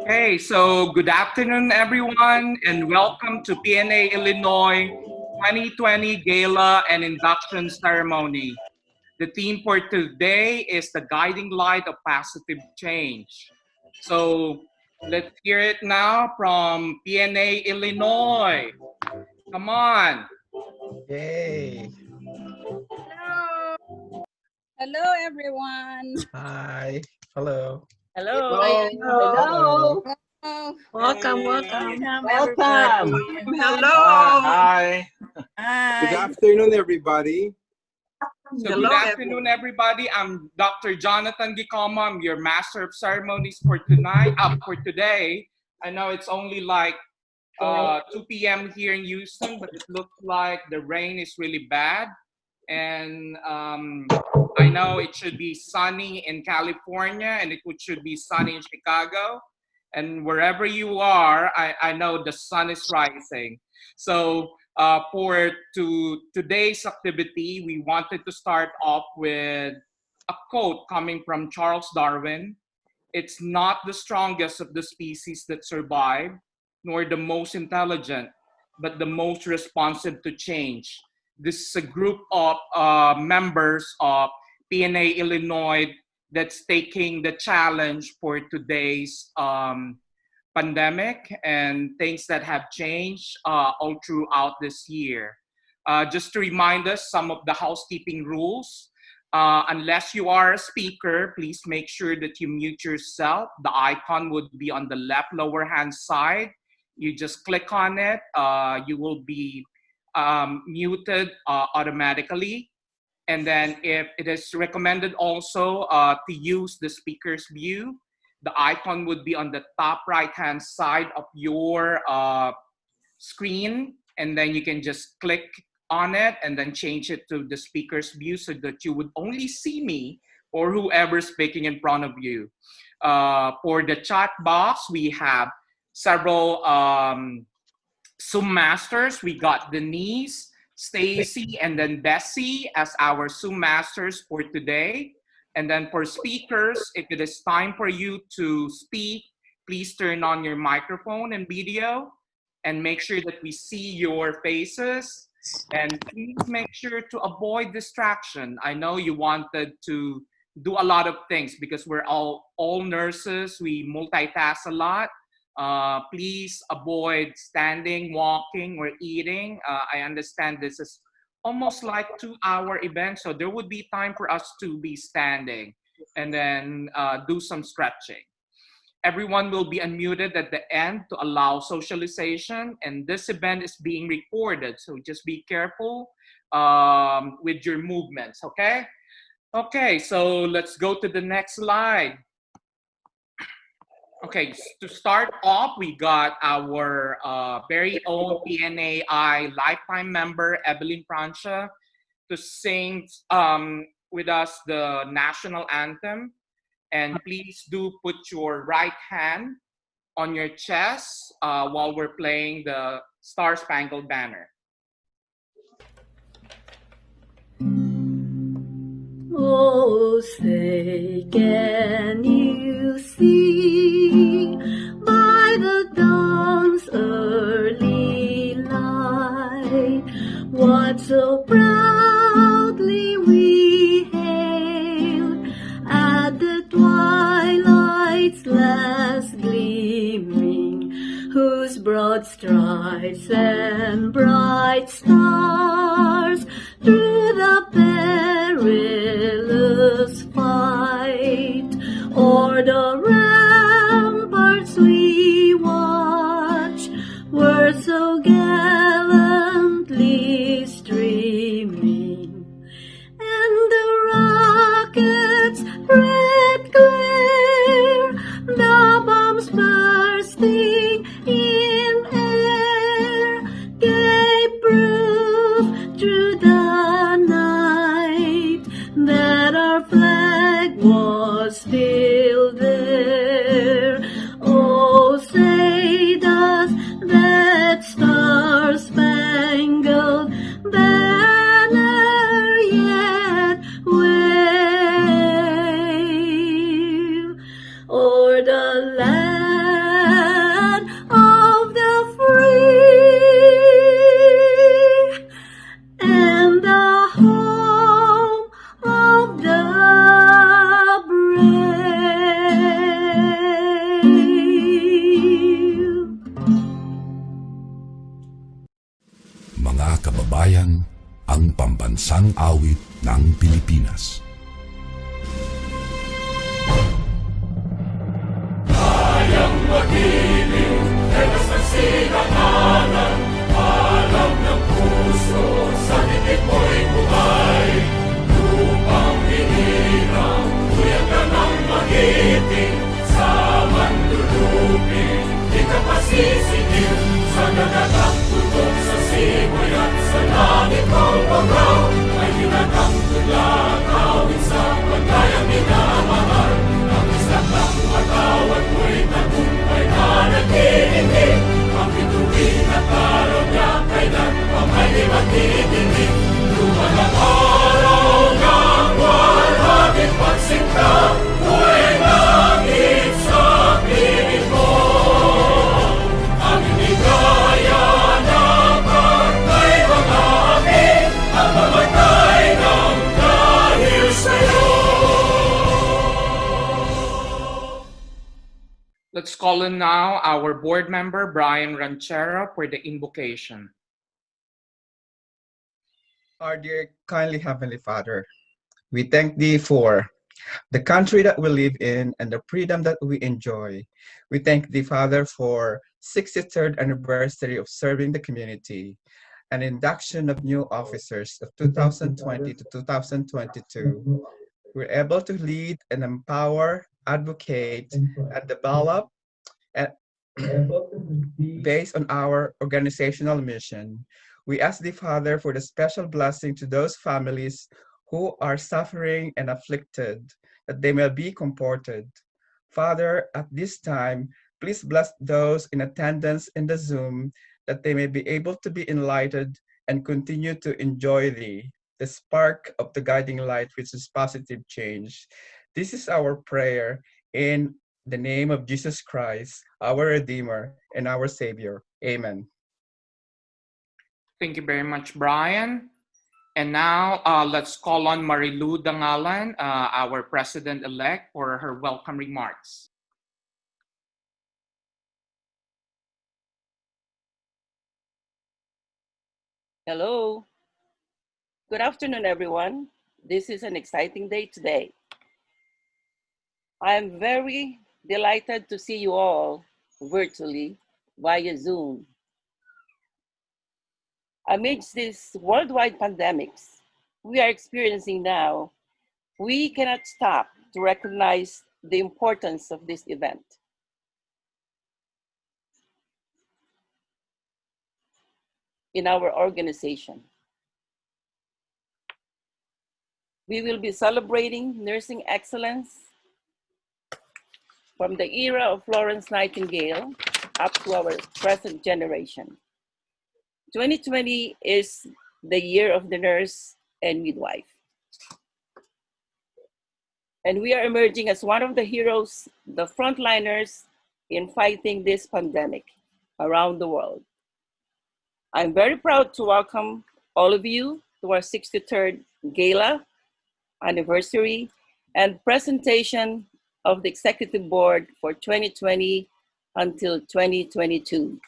Hey, so good afternoon, everyone, and welcome to PNA Illinois 2020 Gala and Induction Ceremony. The theme for today is the guiding light of positive change. So let's hear it now from PNA Illinois. Come on. Yay! Hello. Hello, everyone. Hi. Hello. Hello. Hello. Hello. Welcome, Hey. welcome. Welcome, Welcome. everybody. Hello. Hi. Good Hi. afternoon, everybody. So good Hello, afternoon, everybody. I'm Dr. Jonathan Gicoma. I'm your Master of Ceremonies for tonight. For today. I know it's only like 2 p.m. here in Houston, but it looks like the rain is really bad. And I know it should be sunny in California and should be sunny in Chicago. And wherever you are, I know the sun is rising. So for today's activity, we wanted to start off with a quote coming from Charles Darwin. It's not the strongest of the species that survive, nor the most intelligent, but the most responsive to change. This is a group of members of PNA Illinois that's taking the challenge for today's pandemic and things that have changed all throughout this year. Just to remind us some of the housekeeping rules. Unless you are a speaker, please make sure that you mute yourself. The icon would be on the left lower hand side. You just click on it. You will be muted automatically. And then if it is recommended also to use the speaker's view, the icon would be on the top right hand side of your screen. And then you can just click on it and then change it to the speaker's view so that you would only see me or whoever's speaking in front of you. For the chat box, we have several Zoom masters. We got Denise, Stacy, and then Bessie as our Zoom masters for today. And then for speakers, if it is time for you to speak, please turn on your microphone and video and make sure that we see your faces. And please make sure to avoid distraction. I know you wanted to do a lot of things because we're all nurses. We multitask a lot. Please avoid standing, walking, or eating. I understand this is almost like 2-hour event, so there would be time for us to be standing and then do some stretching. Everyone will be unmuted at the end to allow socialization, and this event is being recorded, so just be careful with your movements, okay? Okay, so let's go to the next slide. Okay, to start off, we got our very own PNAI lifetime member, Evelyn Francia, to sing with us the national anthem. And please do put your right hand on your chest while we're playing the Star Spangled Banner. Oh, say, can you see by the dawn's early light what so proudly we hailed at the twilight's last gleaming, whose broad stripes and bright stars through the perilous fight o'er the ramparts we watch were so gallantly streaming, and the rockets' red glare, the bombs bursting in air, gave proof through the night that our flag was still there. Oh, say does that star-spangled banner yet wave? Pambansang Awit ng Pilipinas. Kayang magiliw, telas ng sinakanan, alam ng puso, sa dikit mo'y buhay. Lupang hinirang, tuyag ka ng magiting, sa manlulupin, di ka pasisingil, sa dagatang tutok sa simoy at sa langit mong pagaw, ay hinatang tulad, awit sa pagkayang minamahal, ang isang ng matawad mo'y tagumpay na naghihingi, ang bituin at araw niya kailan pa may di magdidinig. Luman ang araw ng walhaging pagsinta, huwag langit sa piling mo. Ang inigaya na pagkay mga amin, ang mamatay ng dahil sa'yo. Let's call in now our board member, Brian Ranchera, for the invocation. Our dear kindly Heavenly Father, we thank Thee for the country that we live in and the freedom that we enjoy. We thank Thee, Father, for 63rd anniversary of serving the community, an induction of new officers of 2020 to 2022. We're able to lead and empower, advocate, and develop and based on our organizational mission. We ask the Father for the special blessing to those families who are suffering and afflicted, that they may be comforted. Father, at this time, please bless those in attendance in the Zoom, that they may be able to be enlightened and continue to enjoy Thee, the spark of the guiding light, which is positive change. This is our prayer in the name of Jesus Christ, our Redeemer and our Savior. Amen. Thank you very much, Brian. And now let's call on Marilu Dangalan, our president-elect, for her welcome remarks. Hello. Good afternoon, everyone. This is an exciting day today. I am very delighted to see you all virtually via Zoom. Amidst these worldwide pandemics we are experiencing now, we cannot stop to recognize the importance of this event. In our organization, we will be celebrating nursing excellence from the era of Florence Nightingale up to our present generation. 2020 is the year of the nurse and midwife. And we are emerging as one of the heroes, the frontliners in fighting this pandemic around the world. I'm very proud to welcome all of you to our 63rd Gala anniversary and presentation of the Executive Board for 2020 until 2022.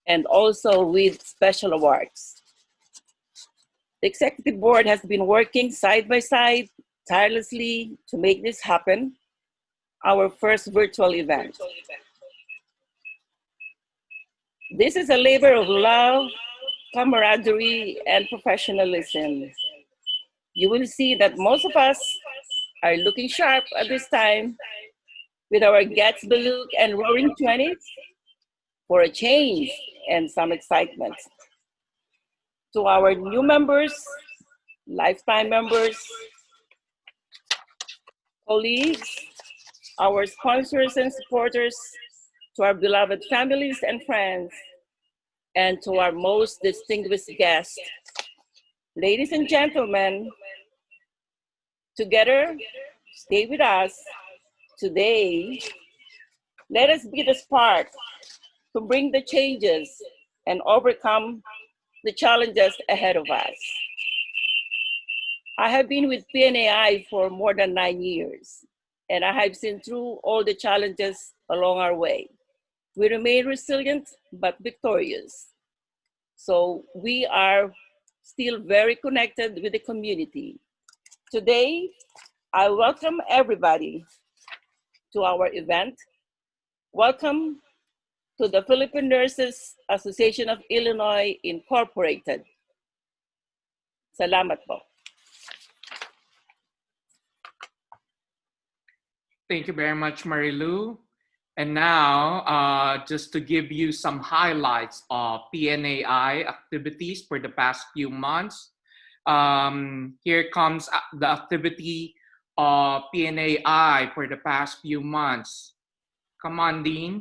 And also with special awards. The Executive Board has been working side by side, tirelessly to make this happen, our first virtual event. This is a labor of love, camaraderie, and professionalism. You will see that most of us are looking sharp at this time with our Gatsby look and roaring 20s for a change and some excitement. To our new members, lifetime members, colleagues, our sponsors and supporters, to our beloved families and friends, and to our most distinguished guests. Ladies and gentlemen, together, stay with us. Today, let us be the spark to bring the changes and overcome the challenges ahead of us. I have been with PNAI for more than 9 years, and I have seen through all the challenges along our way. We remain resilient but victorious. So we are still very connected with the community. Today, I welcome everybody to our event. Welcome to the Philippine Nurses Association of Illinois Incorporated. Salamat po. Thank you very much, Marilu. And now, just to give you some highlights of PNAI activities for the past few months. Here comes the activity of PNAI for the past few months. Come on, Dean.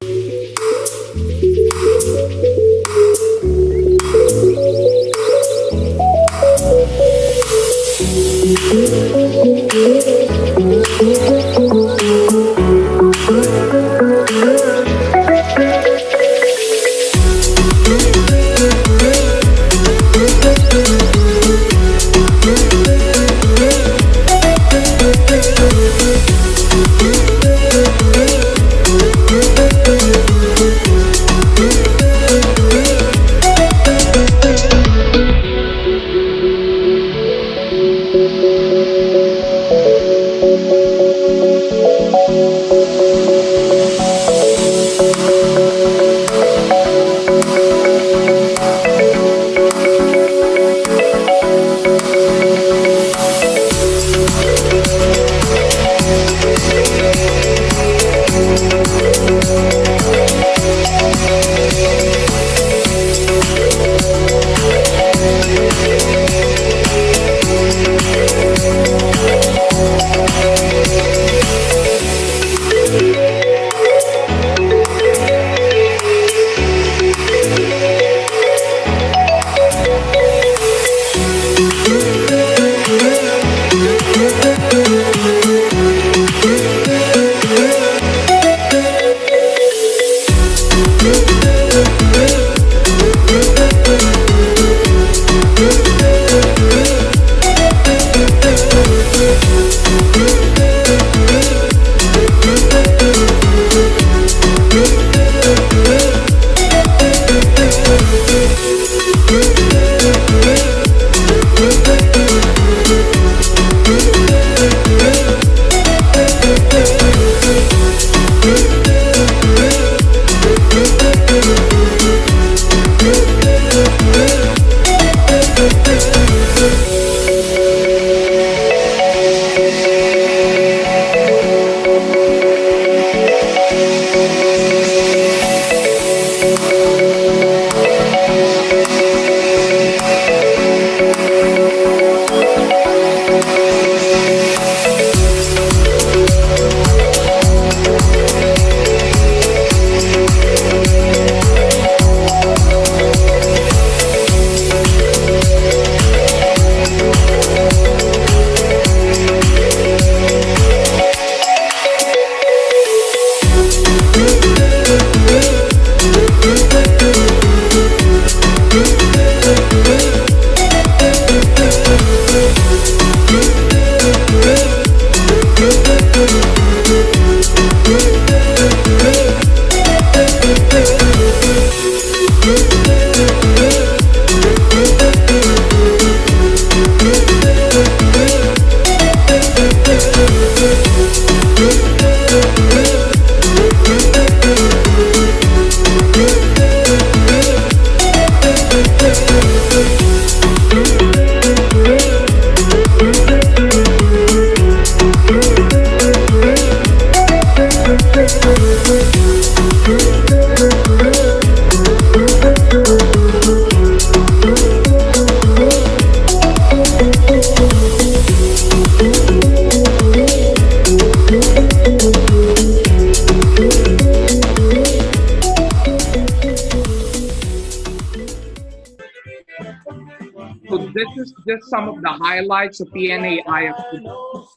So this is just some of the highlights of PNAI activities.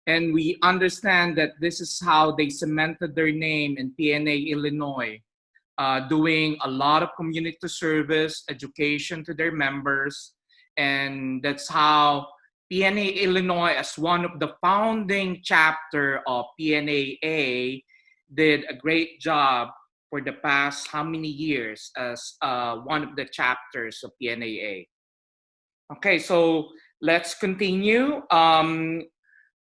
And we understand that this is how they cemented their name in PNA Illinois, doing a lot of community service, education to their members. And that's how PNA Illinois, as one of the founding chapter of PNAA, did a great job for the past how many years as one of the chapters of PNAA. Okay, so let's continue.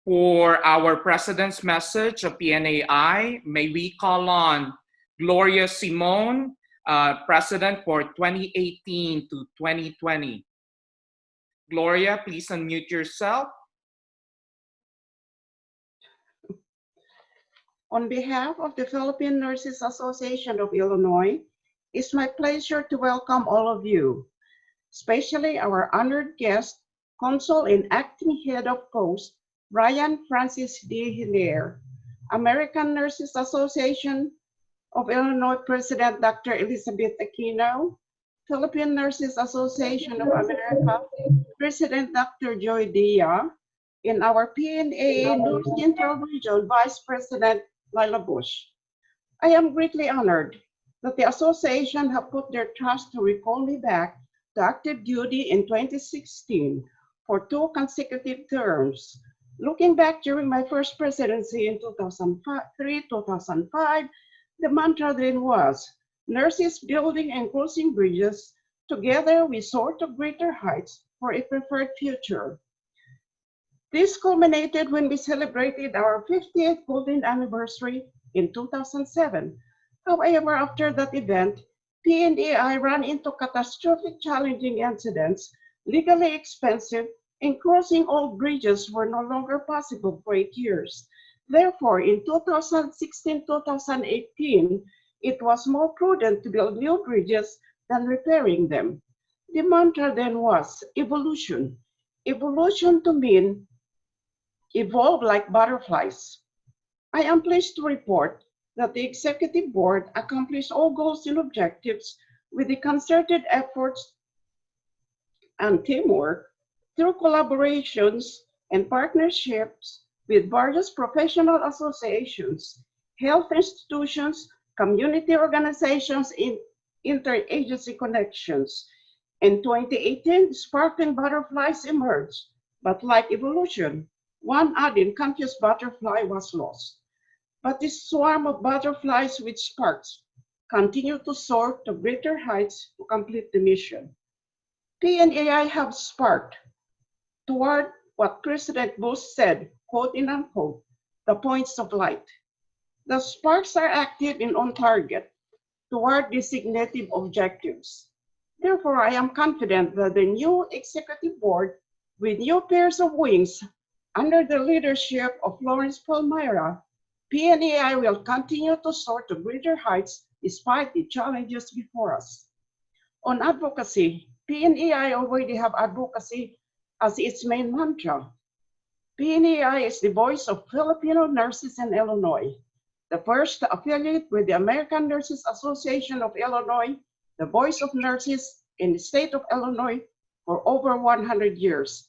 For our President's message of PNAI, may we call on Gloria Simone, President for 2018 to 2020. Gloria, please unmute yourself. On behalf of the Philippine Nurses Association of Illinois, it's my pleasure to welcome all of you, especially our honored guest, Consul and Acting Head of Post, Brian Francis D. Hilaire, American Nurses Association of Illinois President Dr. Elizabeth Aquino, Philippine Nurses Association of America President Dr. Joy Dia, and our PNA North Central Region Vice President Lila Bush. I am greatly honored that the association have put their trust to recall me back to active duty in 2016 for 2 consecutive terms. Looking back during my first presidency in 2003-2005, the mantra then was, nurses building and closing bridges, together we soar to greater heights for a preferred future. This culminated when we celebrated our 50th golden anniversary in 2007. However, after that event, PNAI ran into catastrophic challenging incidents, legally expensive, and crossing old bridges were no longer possible for 8 years. Therefore, in 2016-2018, it was more prudent to build new bridges than repairing them. The mantra then was evolution. Evolution to mean evolve like butterflies. I am pleased to report that the Executive Board accomplished all goals and objectives with the concerted efforts and teamwork through collaborations and partnerships with various professional associations, health institutions, community organizations, and interagency connections. In 2018, sparkling butterflies emerged, but like evolution, one adding conscious butterfly was lost. But this swarm of butterflies with sparks continue to soar to greater heights to complete the mission. PNAI have sparked toward what President Bush said, quote and unquote, the points of light. The sparks are active and on target toward designated objectives. Therefore, I am confident that the new Executive Board, with new pairs of wings under the leadership of Lawrence Palmyra, PNAI will continue to soar to greater heights despite the challenges before us. On advocacy, PNAI already have advocacy as its main mantra. PNAI is the voice of Filipino nurses in Illinois, the first to affiliate with the American Nurses Association of Illinois, the voice of nurses in the state of Illinois for over 100 years.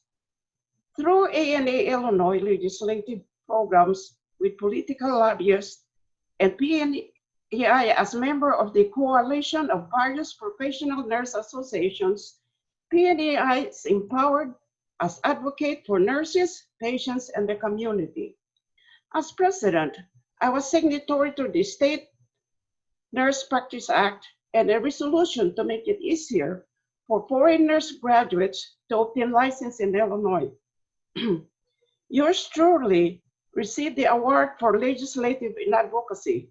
Through ANA Illinois legislative programs with political lobbyists and PNAI as member of the coalition of various professional nurse associations, PNAI is empowered as advocate for nurses, patients, and the community. As president, I was signatory to the State Nurse Practice Act and a resolution to make it easier for foreign nurse graduates to obtain license in Illinois. Yours truly received the award for legislative and advocacy.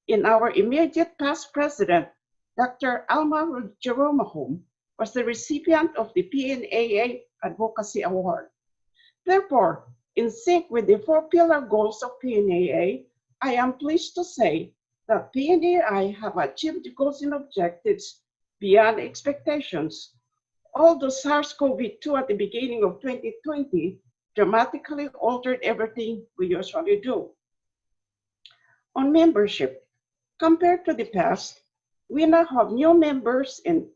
In our immediate past president, Dr. Alma Jerome was the recipient of the PNAA Advocacy Award. Therefore, in sync with the 4 pillar goals of PNAA, I am pleased to say that PNAI have achieved the goals and objectives beyond expectations. Although SARS-CoV-2 at the beginning of 2020 dramatically altered everything we usually do. On membership, compared to the past, we now have new members and,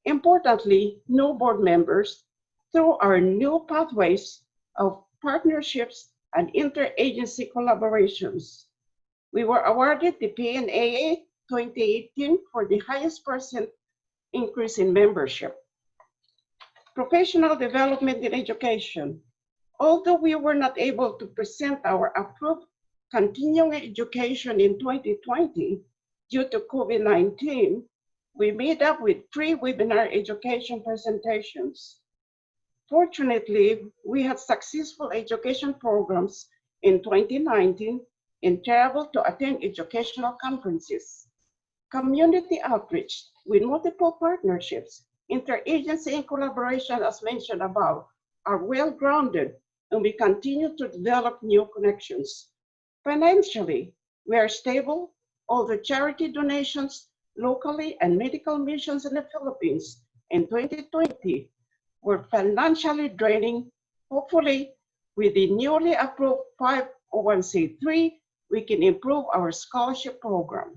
importantly, new board members through our new pathways of partnerships and interagency collaborations. We were awarded the PNAA 2018 for the highest percent increase in membership. Professional development in education. Although we were not able to present our approved continuing education in 2020 due to COVID-19, we made up with 3 webinar education presentations. Fortunately, we had successful education programs in 2019 and traveled to attend educational conferences. Community outreach with multiple partnerships, interagency and collaboration as mentioned above are well-grounded, and we continue to develop new connections. Financially, we are stable, although charity donations locally and medical missions in the Philippines in 2020 were financially draining. Hopefully, with the newly approved 501c3, we can improve our scholarship program.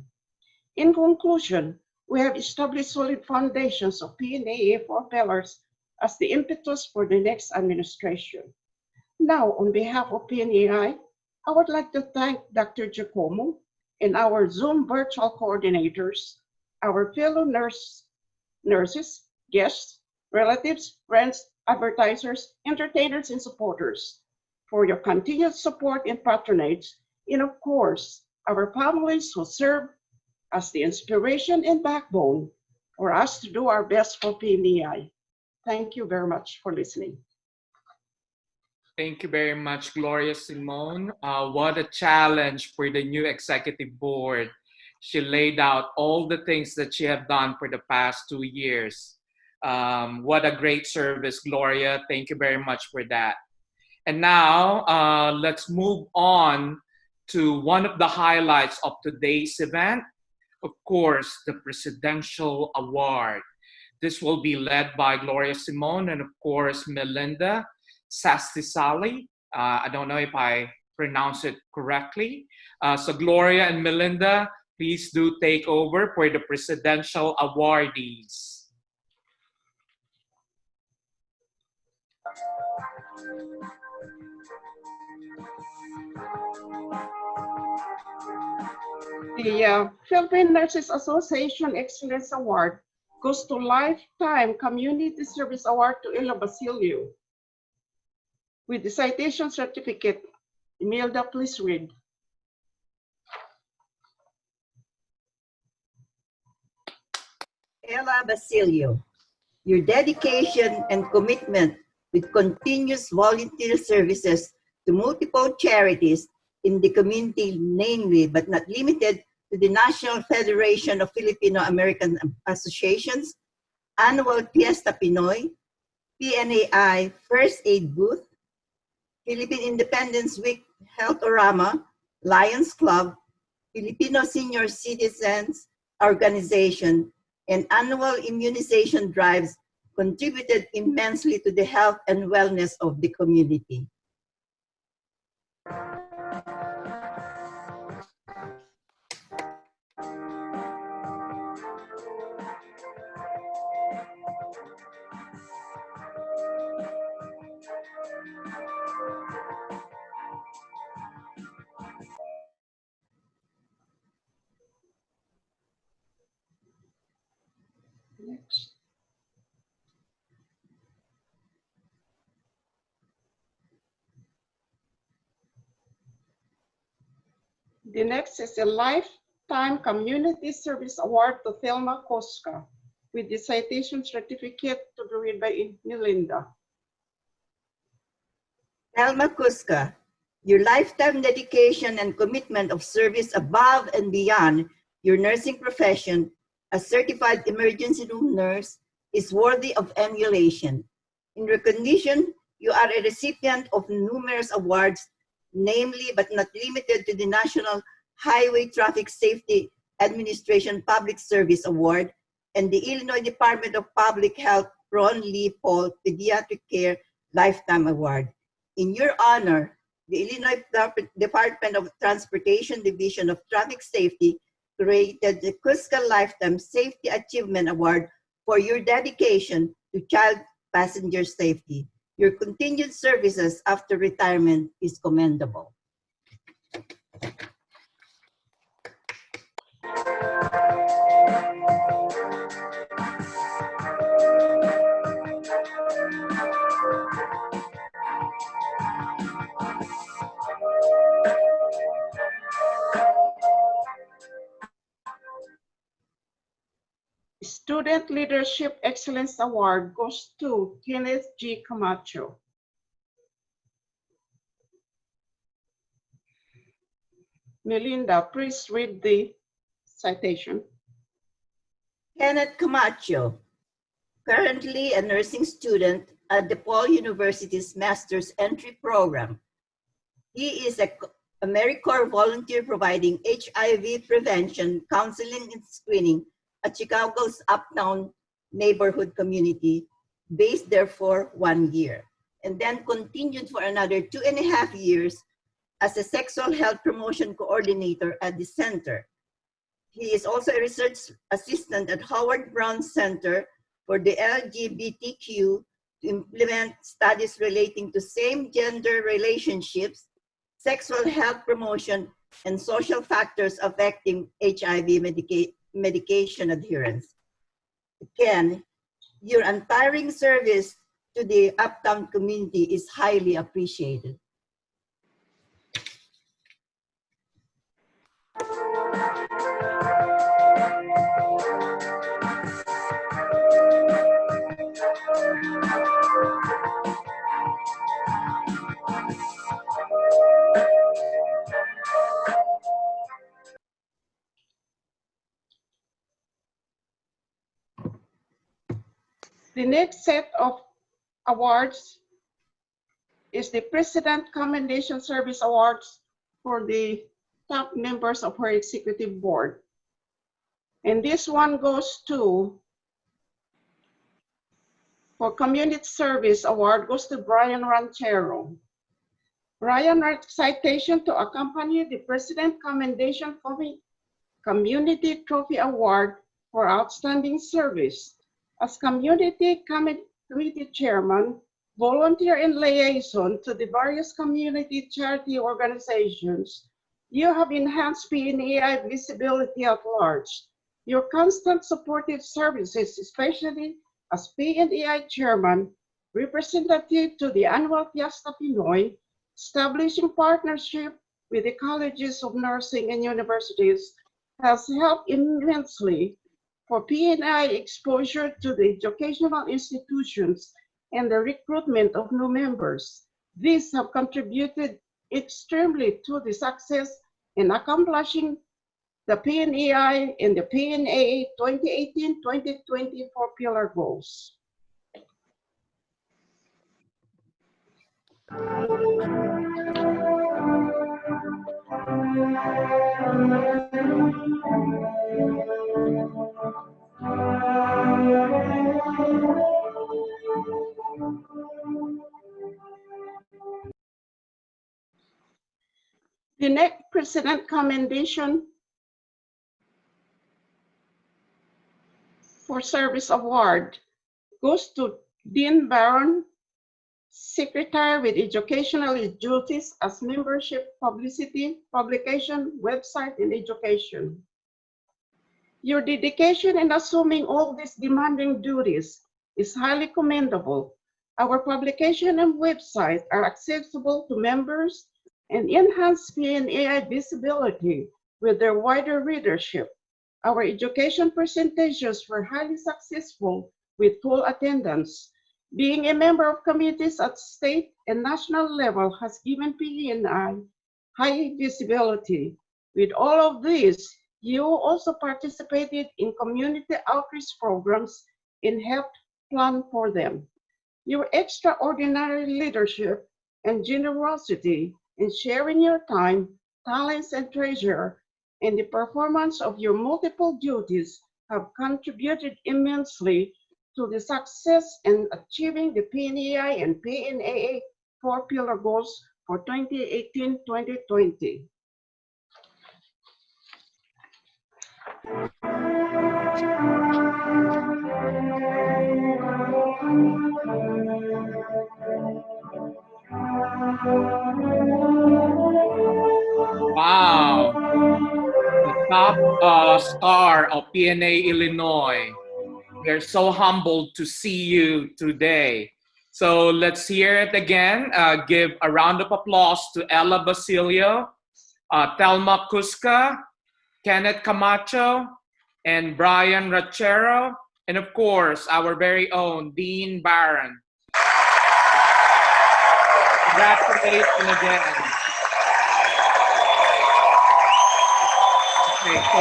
In conclusion, we have established solid foundations of PNA 4 pillars as the impetus for the next administration. Now, on behalf of PNAI, I would like to thank Dr. Giacomo and our Zoom virtual coordinators, our fellow nurses, guests, relatives, friends, advertisers, entertainers, and supporters for your continued support and patronage, and of course, our families who serve as the inspiration and backbone for us to do our best for PNAI. Thank you very much for listening. Thank you very much, Gloria Simone. What a challenge for the new executive board. She laid out all the things that she have done for the past 2 years. What a great service, Gloria. Thank you very much for that. And now let's move on to one of the highlights of today's event. Of course, the Presidential Award. This will be led by Gloria Simone and of course, Melinda Sastisali. I don't know if I pronounce it correctly. So Gloria and Melinda, please do take over for the Presidential Awardees. The Philippine Nurses Association Excellence Award goes to Lifetime Community Service Award to Ella Basilio. With the citation certificate, Imelda, please read. Ella Basilio, your dedication and commitment with continuous volunteer services to multiple charities in the community, namely but not limited to the National Federation of Filipino American Associations, Annual Fiesta Pinoy, PNAI First Aid Booth, Philippine Independence Week Healthorama, Lions Club, Filipino Senior Citizens Organization, and annual immunization drives contributed immensely to the health and wellness of the community. Next. The next is a Lifetime Community Service Award to Thelma Koska with the citation certificate to be read by Melinda. Thelma Koska, your lifetime dedication and commitment of service above and beyond your nursing profession as certified emergency room nurse is worthy of emulation. In recognition, you are a recipient of numerous awards, namely but not limited to the National Highway Traffic Safety Administration Public Service Award and the Illinois Department of Public Health Ron Lee Paul Pediatric Care Lifetime Award. In your honor, the Illinois Department of Transportation Division of Traffic Safety created the Koska Lifetime Safety Achievement Award for your dedication to child passenger safety. Your continued services after retirement is commendable. Student Leadership Excellence Award goes to Kenneth G. Camacho. Melinda, please read the citation. Kenneth Camacho, currently a nursing student at DePaul University's Master's Entry Program. He is a AmeriCorps volunteer providing HIV prevention, counseling, and screening at Chicago's Uptown neighborhood community, based there for 1 year, and then continued for another 2.5 years as a sexual health promotion coordinator at the center. He is also a research assistant at Howard Brown Center for the LGBTQ to implement studies relating to same-gender relationships, sexual health promotion, and social factors affecting HIV medication adherence. Ken, your untiring service to the Uptown community is highly appreciated. The next set of awards is the President Commendation Service Awards for the top members of her executive board. And this one goes to, for Community Service Award, goes to Brian Ranchero. Brian citation to accompany the President Commendation Community Trophy Award for Outstanding Service. As Community Committee Chairman, volunteer and liaison to the various community charity organizations, you have enhanced PNAI visibility at large. Your constant supportive services, especially as PNAI Chairman, representative to the annual Fiesta Pinoy, establishing partnership with the colleges of nursing and universities, has helped immensely for PNI exposure to the educational institutions and the recruitment of new members. These have contributed extremely to the success in accomplishing the PNAI and the PNA 2018-2020 4-pillar goals. The next President Commendation for Service Award goes to Dean Barron, Secretary with Educational Duties as Membership, Publicity, Publication, Website, and Education. Your dedication in assuming all these demanding duties is highly commendable. Our publication and website are accessible to members and enhance PNAI visibility with their wider readership. Our education presentations were highly successful with full attendance. Being a member of committees at state and national level has given PNI high visibility. With all of this, you also participated in community outreach programs and helped plan for them. Your extraordinary leadership and generosity in sharing your time, talents, and treasure in the performance of your multiple duties have contributed immensely to the success in achieving the PNAI and PNAA 4-pillar goals for 2018-2020. Wow, the top star of PNA Illinois. We're so humbled to see you today. So let's hear it again. Give a round of applause to Ella Basilio, Thelma Cusca, Kenneth Camacho, and Brian Rachero And of course, our very own Dean Barron. Congratulations again. Okay, so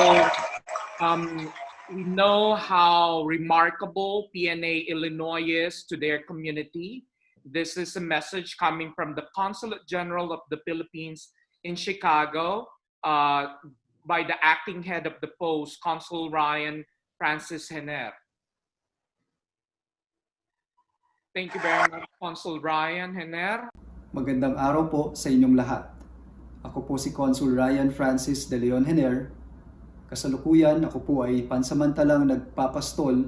we know how remarkable PNA Illinois is to their community. This is a message coming from the Consulate General of the Philippines in Chicago by the acting head of the post, Consul Ryan Francis Henner. Thank you very much, Consul Ryan Henner. Magandang araw po sa inyong lahat. Ako po si Consul Ryan Francis de Leon Henner. Kasalukuyan, ako po ay pansamantalang nagpapastol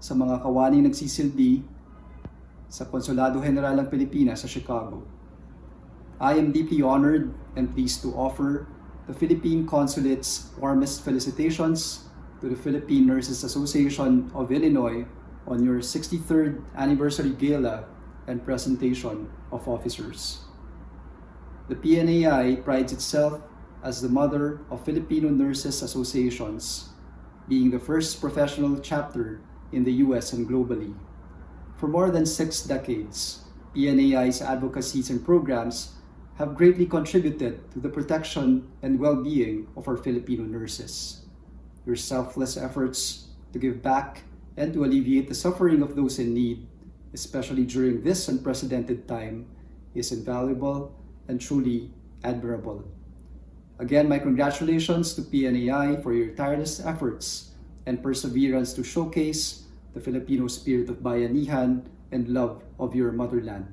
sa mga kawaning nagsisilbi sa Konsulado General ng Pilipinas sa Chicago. I am deeply honored and pleased to offer the Philippine Consulate's warmest felicitations to the Philippine Nurses Association of Illinois on your 63rd anniversary gala and presentation of officers. The PNAI prides itself as the mother of Filipino Nurses Associations, being the first professional chapter in the US and globally. For more than 6 decades, PNAI's advocacies and programs have greatly contributed to the protection and well-being of our Filipino nurses. Your selfless efforts to give back and to alleviate the suffering of those in need, especially during this unprecedented time, is invaluable and truly admirable. Again, my congratulations to PNAI for your tireless efforts and perseverance to showcase the Filipino spirit of bayanihan and love of your motherland.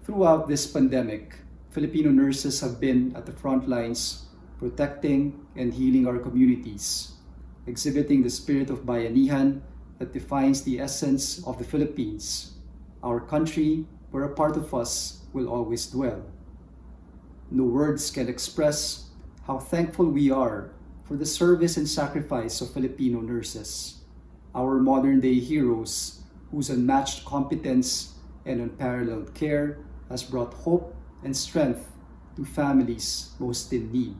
Throughout this pandemic, Filipino nurses have been at the front lines, protecting and healing our communities, exhibiting the spirit of bayanihan that defines the essence of the Philippines, our country where a part of us will always dwell. No words can express how thankful we are for the service and sacrifice of Filipino nurses, our modern-day heroes whose unmatched competence and unparalleled care has brought hope and strength to families most in need.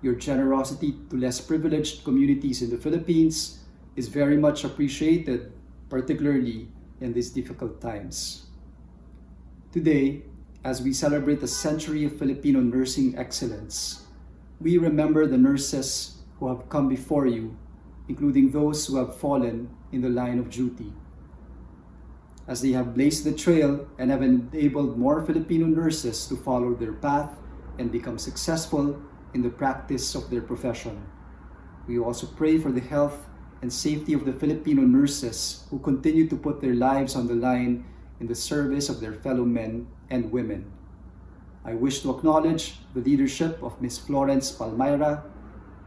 Your generosity to less privileged communities in the Philippines is very much appreciated, particularly in these difficult times. Today, as we celebrate a century of Filipino nursing excellence, we remember the nurses who have come before you, including those who have fallen in the line of duty. As they have blazed the trail and have enabled more Filipino nurses to follow their path and become successful in the practice of their profession. We also pray for the health and safety of the Filipino nurses who continue to put their lives on the line in the service of their fellow men and women. I wish to acknowledge the leadership of Ms. Florence Palmyra,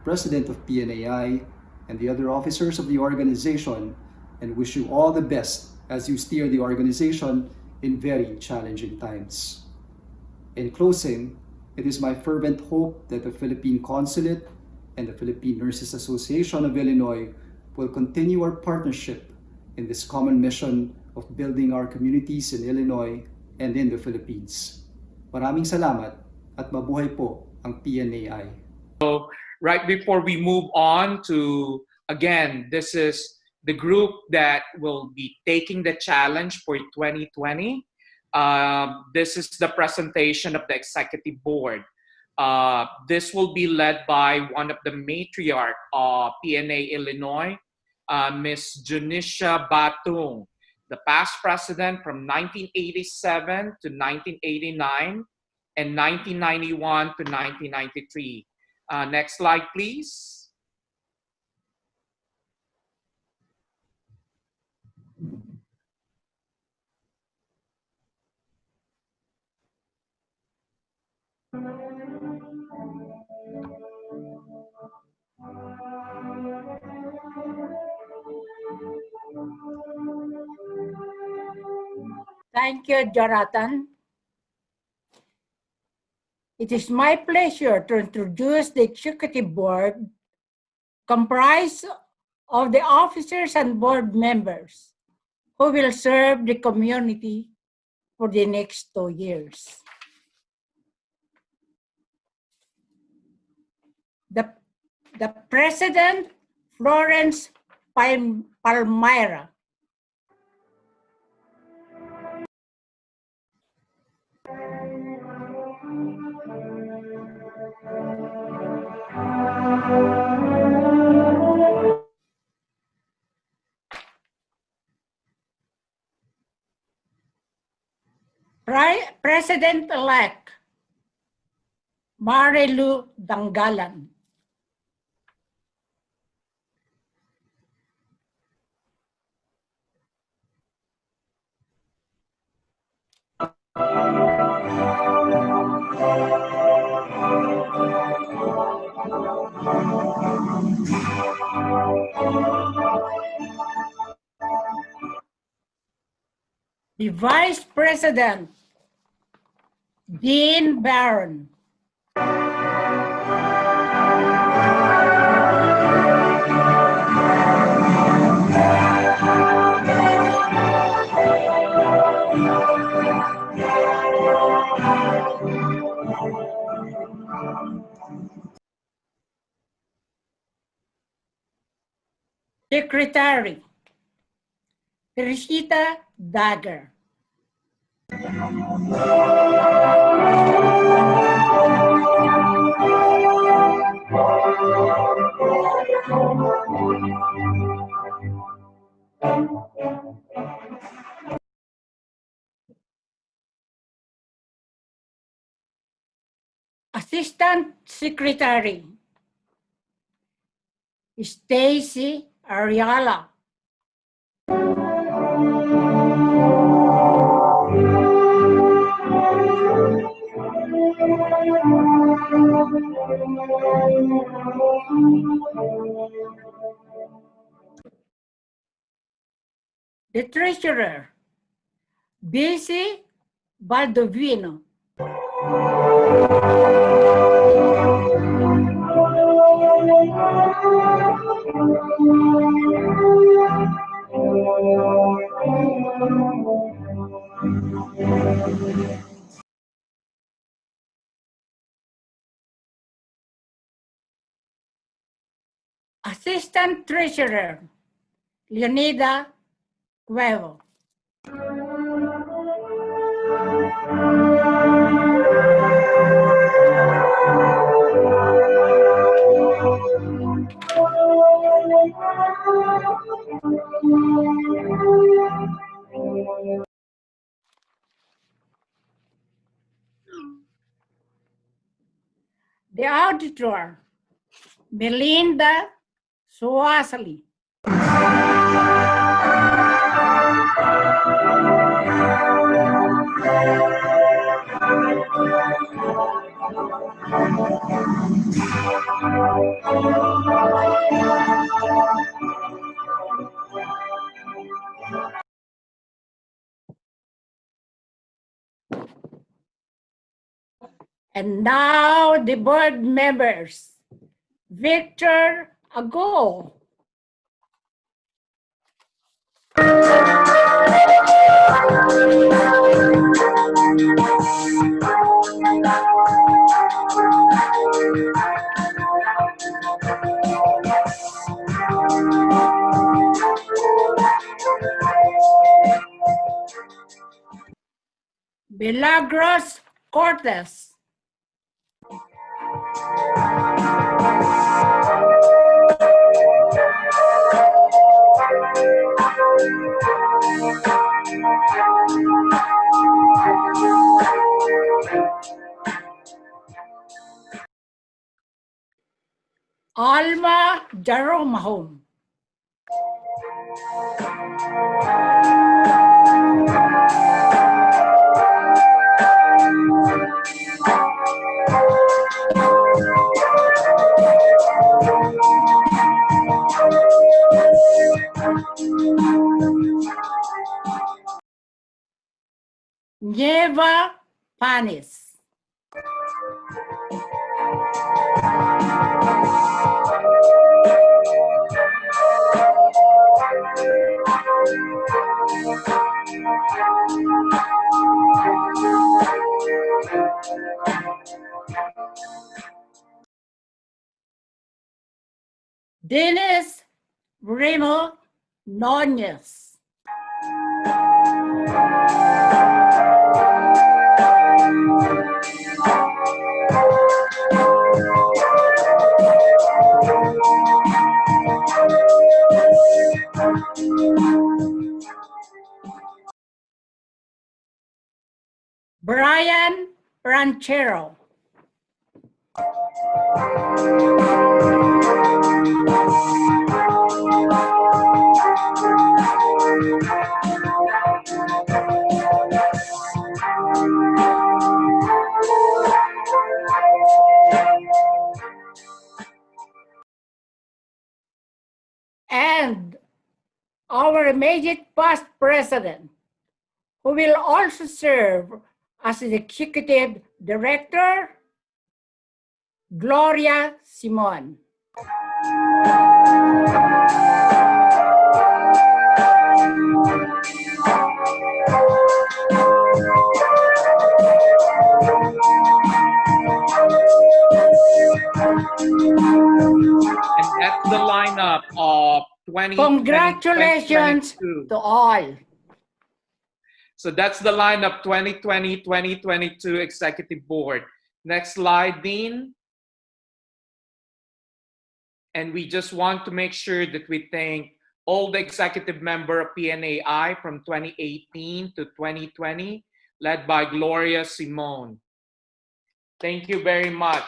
President of PNAI, and the other officers of the organization, and wish you all the best as you steer the organization in very challenging times. In closing, it is my fervent hope that the Philippine Consulate and the Philippine Nurses Association of Illinois will continue our partnership in this common mission of building our communities in Illinois and in the Philippines. Maraming salamat at mabuhay po ang PNAI. So right before we move on to, again, this is the group that will be taking the challenge for 2020. This is the presentation of the executive board. This will be led by one of the matriarch of PNA Illinois, Ms. Junicia Batung, the past president from 1987 to 1989 and 1991 to 1993. Next slide, please. Thank you, Jonathan. It is my pleasure to introduce the Executive Board, comprised of the officers and board members who will serve the community for the next 2 years. The President, Florence Palmyra. President-elect Marilu Danggalan. The Vice President, Dean Barron. Secretary, Teresita Dagger. Assistant Secretary, Stacy Ariala. The Treasurer, Bisi Baldovino. Assistant Treasurer, Leonida Cuevo. The Auditor, Melinda Suasali. And now the board members, Victor Ago. Milagros Cortes. Alma Jaromahom. Nieva Panis. Dennis Remo Noñez. Brian Ranchero. And our immediate past president, who will also serve as the executive director, Gloria Simon. And that's the lineup of 2020. Congratulations 2022. to all. So that's the lineup 2020-2022 Executive Board. Next slide, Dean. And we just want to make sure that we thank all the executive member of PNAI from 2018 to 2020, led by Gloria Simon. Thank you very much.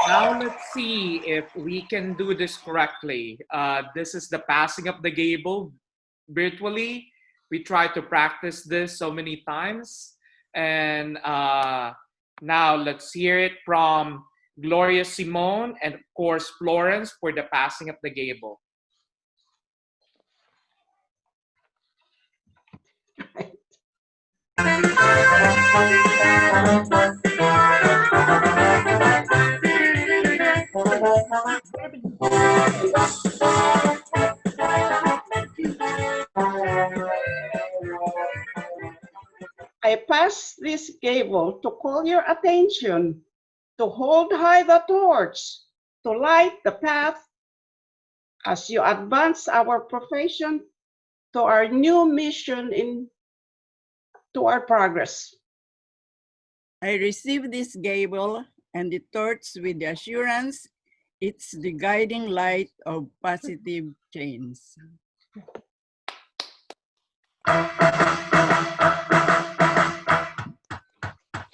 Now let's see if we can do this correctly. This is the passing of the gavel virtually. We tried to practice this so many times. And now let's hear it from Gloria Simon and of course Florence for the passing of the gavel. I pass this gavel to call your attention, to hold high the torch, to light the path as you advance our profession to our new mission to our progress. I receive this gavel and the torch with the assurance it's the guiding light of positive change.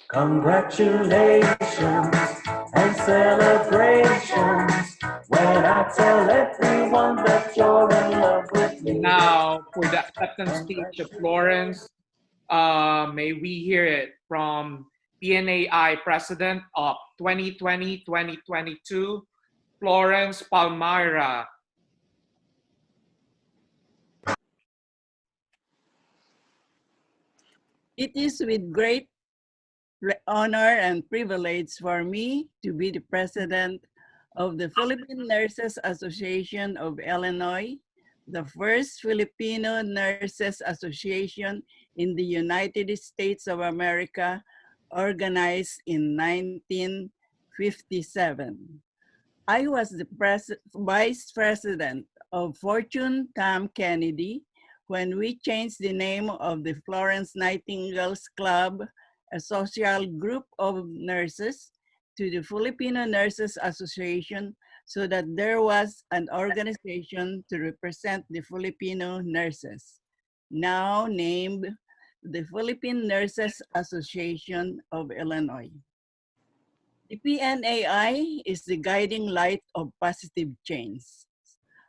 Congratulations and celebrations when I tell everyone that you're in love with me. Now, for the acceptance speech of Florence, may we hear it from PNAI President of 2020-2022, Florence Palmyra. It is with great honor and privilege for me to be the president of the Philippine Nurses Association of Illinois, the first Filipino Nurses Association in the United States of America, organized in 1957. I was the vice president of Fortune Tam Kennedy when we changed the name of the Florence Nightingale's Club, a social group of nurses, to the Filipino Nurses Association so that there was an organization to represent the Filipino nurses, now named the Philippine Nurses Association of Illinois. The PNAI is the guiding light of positive change.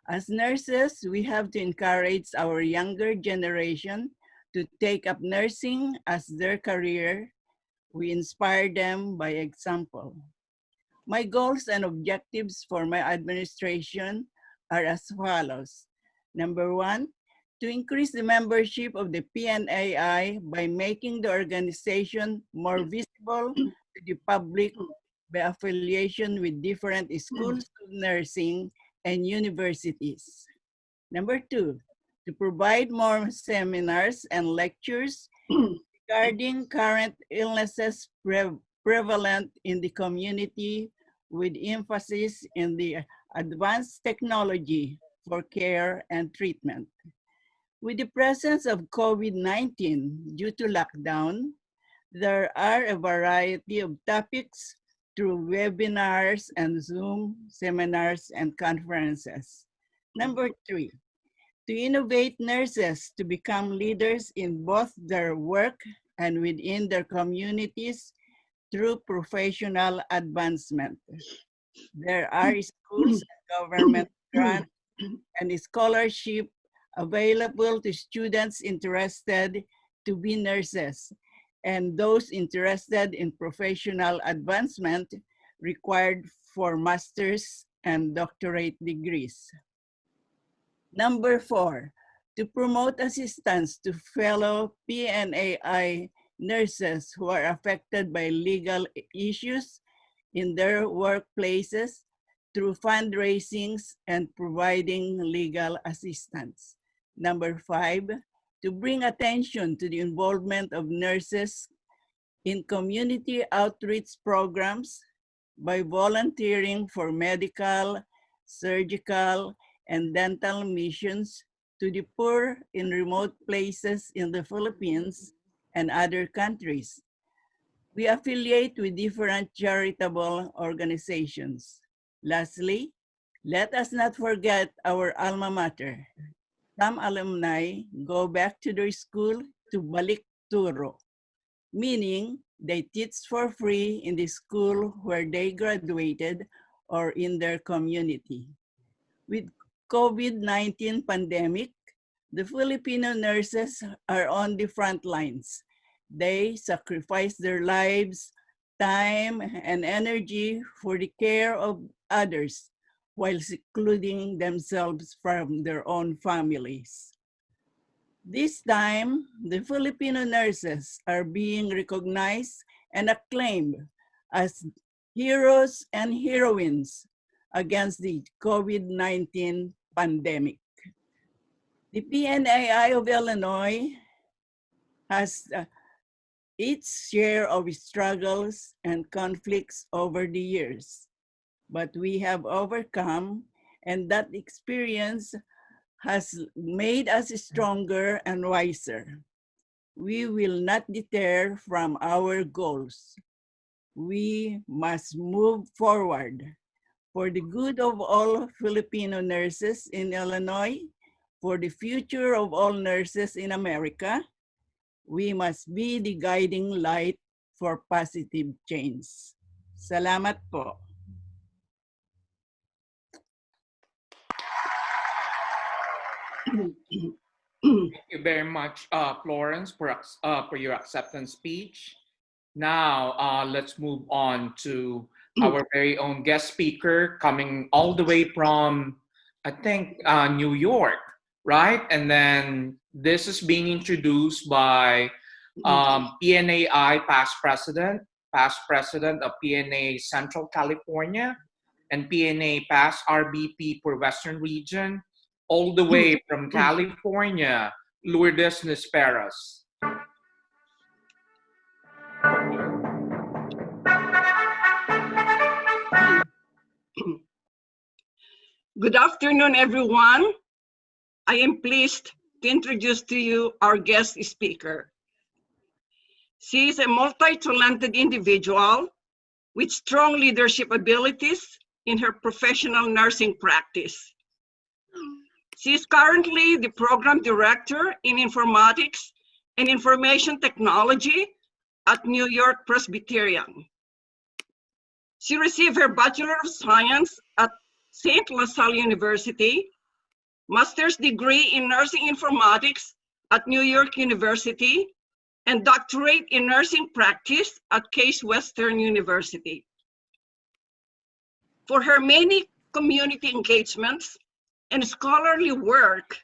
As nurses, we have to encourage our younger generation to take up nursing as their career. We inspire them by example. My goals and objectives for my administration are as follows. Number one, to increase the membership of the PNAI by making the organization more visible to the public by affiliation with different schools of nursing and universities. Number two, to provide more seminars and lectures regarding current illnesses prevalent in the community with emphasis in the advanced technology for care and treatment. With the presence of COVID-19 due to lockdown, there are a variety of topics through webinars and Zoom seminars and conferences. Number 3, to innovate nurses to become leaders in both their work and within their communities through professional advancement. There are schools and government grants and scholarship available to students interested to be nurses and those interested in professional advancement required for master's and doctorate degrees. Number 4, to promote assistance to fellow PNAI nurses who are affected by legal issues in their workplaces through fundraisings and providing legal assistance. Number 5, to bring attention to the involvement of nurses in community outreach programs by volunteering for medical, surgical, and dental missions to the poor in remote places in the Philippines and other countries. We affiliate with different charitable organizations. Lastly, let us not forget our alma mater. Some alumni go back to their school to balik turo, meaning they teach for free in the school where they graduated or in their community. With COVID-19 pandemic, the Filipino nurses are on the front lines. They sacrifice their lives, time, and energy for the care of others while secluding themselves from their own families. This time, the Filipino nurses are being recognized and acclaimed as heroes and heroines against the COVID-19 pandemic. The PNAI of Illinois has its share of struggles and conflicts over the years, but we have overcome, and that experience has made us stronger and wiser. We will not deter from our goals. We must move forward for the good of all Filipino nurses in Illinois, for the future of all nurses in America. We must be the guiding light for positive change. Salamat po. Thank you very much, Florence, for your acceptance speech. Now, let's move on to our very own guest speaker coming all the way from, I think, New York, right? And then this is being introduced by PNAI past president of PNA Central California, and PNA past RBP for Western Region, all the way from California, Lourdes Nisperas. Good afternoon, everyone. I am pleased to introduce to you our guest speaker. She is a multi-talented individual with strong leadership abilities in her professional nursing practice. She is currently the program director in informatics and information technology at New York Presbyterian. She received her Bachelor of Science at St. LaSalle University, master's degree in nursing informatics at New York University, and doctorate in nursing practice at Case Western University. For her many community engagements and scholarly work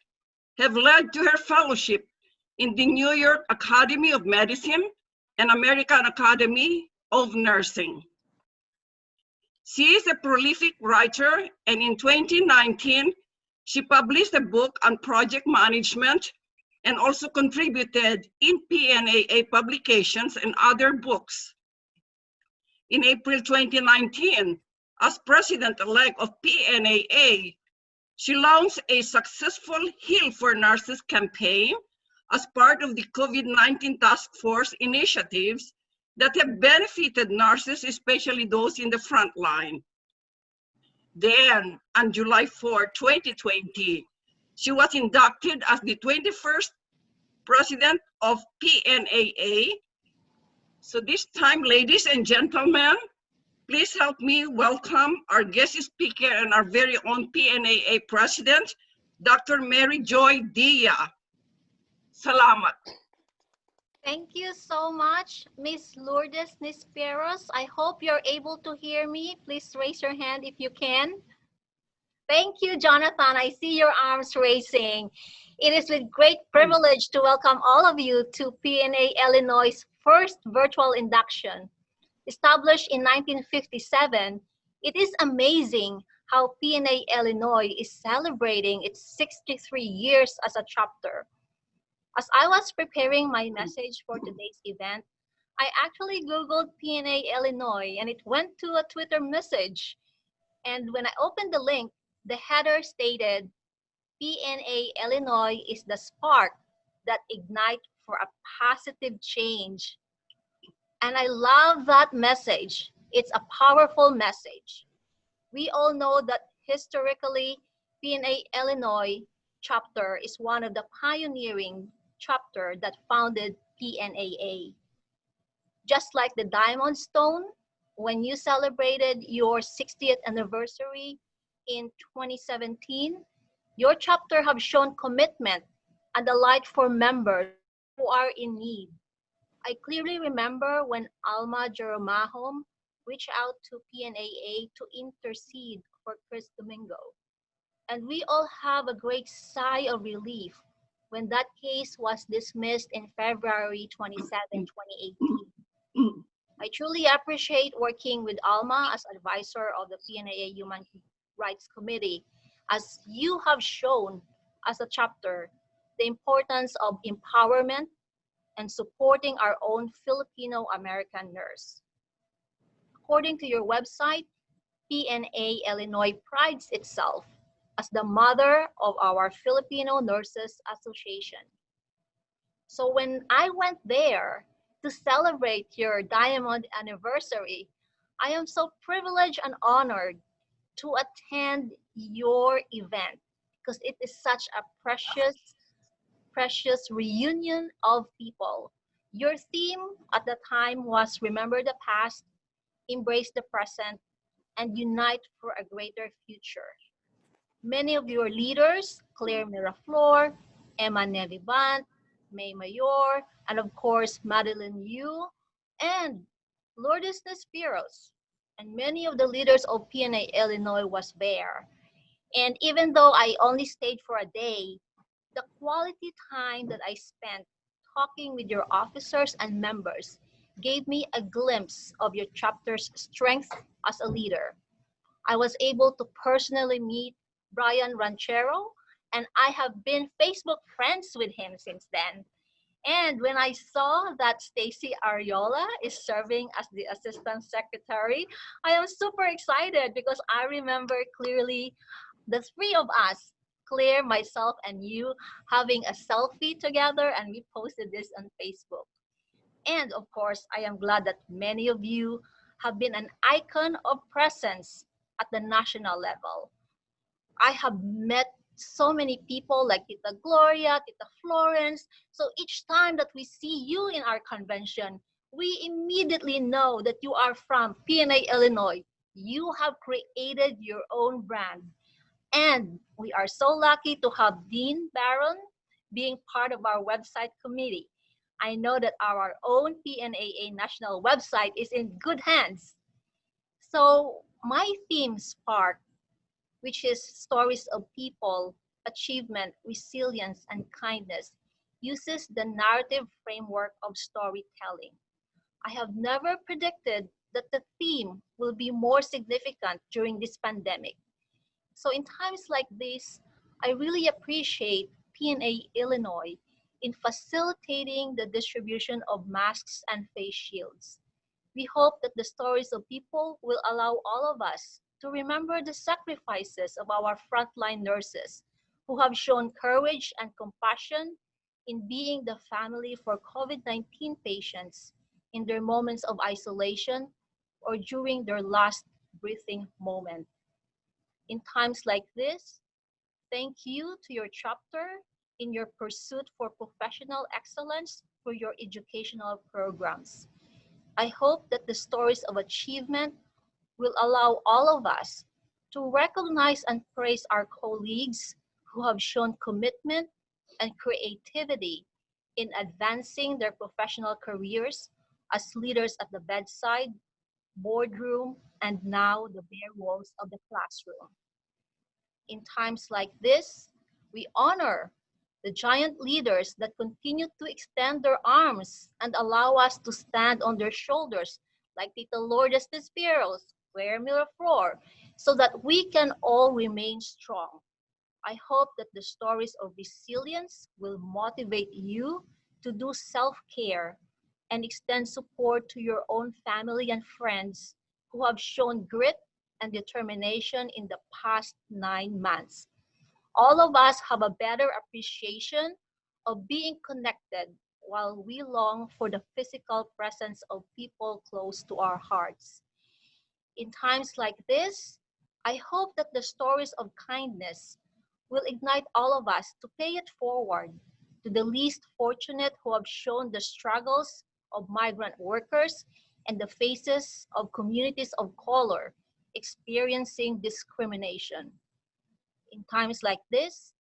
have led to her fellowship in the New York Academy of Medicine and American Academy of Nursing. She is a prolific writer, and in 2019, she published a book on project management and also contributed in PNAA publications and other books. in April 2019 as president-elect of PNAA, she launched a successful Heal for Nurses campaign as part of the COVID-19 task force initiatives that have benefited nurses, especially those in the front line. Then, on July 4, 2020, she was inducted as the 21st president of PNAA. So this time, ladies and gentlemen, please help me welcome our guest speaker and our very own PNAA president, Dr. Mary Joy Dia. Salamat. Thank you so much, Miss Lourdes Nisperos. I hope you're able to hear me. Please raise your hand if you can. Thank you, Jonathan. I see your arms raising. It is with great privilege to welcome all of you to PNA Illinois' first virtual induction. Established in 1957, it is amazing how PNA Illinois is celebrating its 63 years as a chapter. As I was preparing my message for today's event, I actually Googled PNA Illinois and it went to a Twitter message. And when I opened the link, the header stated, PNA Illinois is the spark that ignites for a positive change. And I love that message. It's a powerful message. We all know that historically, PNA Illinois chapter is one of the pioneering chapter that founded PNAA. Just like the Diamond Stone, when you celebrated your 60th anniversary in 2017, your chapter have shown commitment and the light for members who are in need. I clearly remember when Alma Jeromahom reached out to PNAA to intercede for Chris Domingo. And we all have a great sigh of relief when that case was dismissed in February 27, 2018. I truly appreciate working with Alma as advisor of the PNAA Human Rights Committee, as you have shown as a chapter the importance of empowerment and supporting our own Filipino-American nurse. According to your website, PNA Illinois prides itself as the mother of our Filipino Nurses Association. So when I went there to celebrate your diamond anniversary, I am so privileged and honored to attend your event because it is such a precious reunion of people. Your theme at the time was Remember the Past, Embrace the Present, and Unite for a Greater Future. Many of your leaders, Claire Miraflor, Emma Nevibant, May Mayor, and of course, Madeline Yu, and Lourdes Nespiros, and many of the leaders of PNA Illinois was there. And even though I only stayed for a day, the quality time that I spent talking with your officers and members gave me a glimpse of your chapter's strength as a leader. I was able to personally meet Brian Ranchero, and I have been Facebook friends with him since then. And when I saw that Stacy Ariola is serving as the Assistant Secretary, I am super excited because I remember clearly the three of us, Claire, myself, and you, having a selfie together, and we posted this on Facebook. And of course, I am glad that many of you have been an icon of presence at the national level. I have met so many people like Tita Gloria, Tita Florence. So each time that we see you in our convention, we immediately know that you are from PNA Illinois. You have created your own brand. And we are so lucky to have Dean Barron being part of our website committee. I know that our own PNAA national website is in good hands. So my theme, Spark, which is stories of people, achievement, resilience, and kindness, uses the narrative framework of storytelling. I have never predicted that the theme will be more significant during this pandemic. So in times like this, I really appreciate PNA Illinois in facilitating the distribution of masks and face shields. We hope that the stories of people will allow all of us to remember the sacrifices of our frontline nurses who have shown courage and compassion in being the family for COVID-19 patients in their moments of isolation or during their last breathing moment. In times like this, thank you to your chapter in your pursuit for professional excellence through your educational programs. I hope that the stories of achievement will allow all of us to recognize and praise our colleagues who have shown commitment and creativity in advancing their professional careers as leaders at the bedside, boardroom, and now the bare walls of the classroom. In times like this, we honor the giant leaders that continue to extend their arms and allow us to stand on their shoulders, like Tita Lourdes Despiros, Claire Milleflor, so that we can all remain strong. I hope that the stories of resilience will motivate you to do self-care and extend support to your own family and friends who have shown grit and determination in the past 9 months. All of us have a better appreciation of being connected while we long for the physical presence of people close to our hearts. In times like this, I hope that the stories of kindness will ignite all of us to pay it forward to the least fortunate who have shown the struggles of migrant workers and the faces of communities of color experiencing discrimination. In times like this,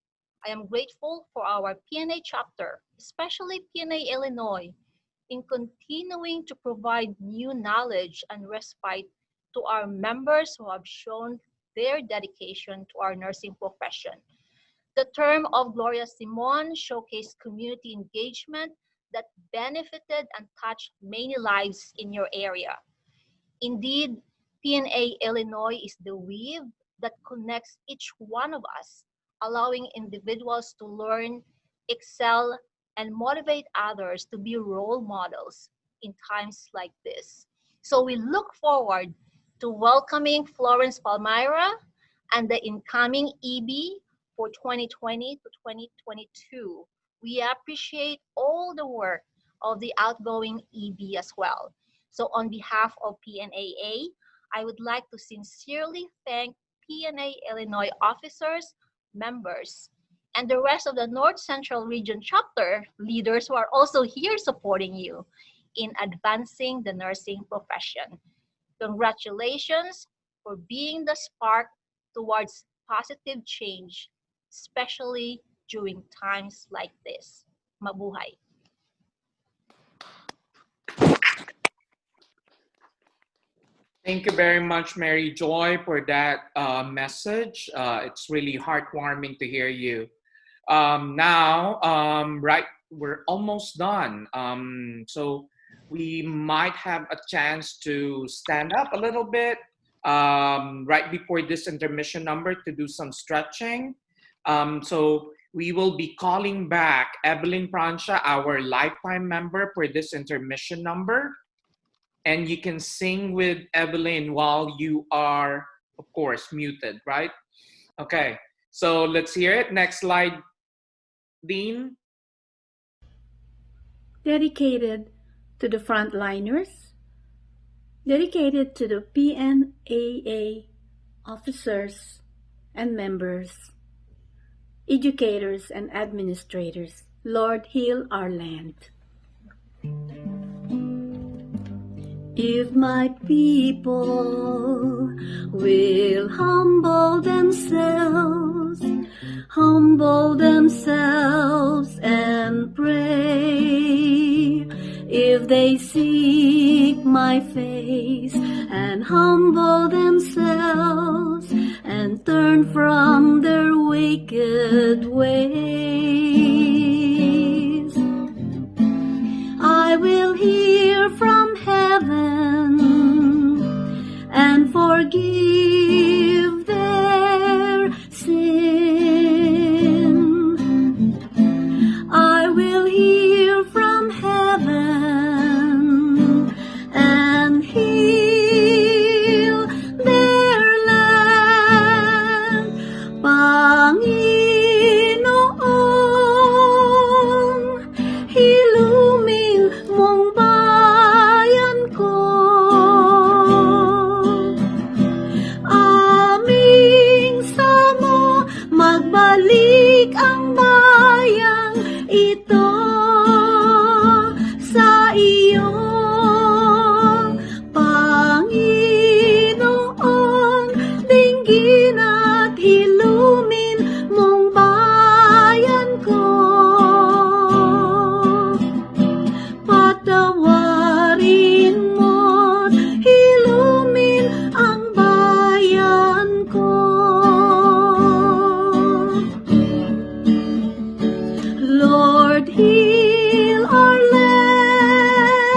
I am grateful for our PNA chapter, especially PNA Illinois, in continuing to provide new knowledge and respite to our members who have shown their dedication to our nursing profession. The term of Gloria Simon showcased community engagement that benefited and touched many lives in your area. Indeed, PNA Illinois is the weave that connects each one of us, allowing individuals to learn, excel, and motivate others to be role models in times like this. So we look forward to welcoming Florence Palmyra and the incoming EB for 2020 to 2022. We appreciate all the work of the outgoing EB as well. So on behalf of PNAA, I would like to sincerely thank PNA Illinois officers, members, and the rest of the North Central Region chapter leaders who are also here supporting you in advancing the nursing profession. Congratulations for being the spark towards positive change, especially during times like this. Mabuhay. Thank you very much, Mary Joy, for that message. It's really heartwarming to hear you. Right, we're almost done. So we might have a chance to stand up a little bit right before this intermission number to do some stretching. So we will be calling back Evelyn Prancia, our lifetime member, for this intermission number. And you can sing with Evelyn while you are, of course, muted, right? Okay, so let's hear it. Next slide, Dean. Dedicated to the frontliners, dedicated to the PNAA officers and members, educators and administrators, Lord, heal our land. If my people will humble themselves and pray, if they seek my face and humble themselves and turn from their wicked ways, I will hear from heaven and forgive their sin. I will hear from heaven and Lord, heal our land.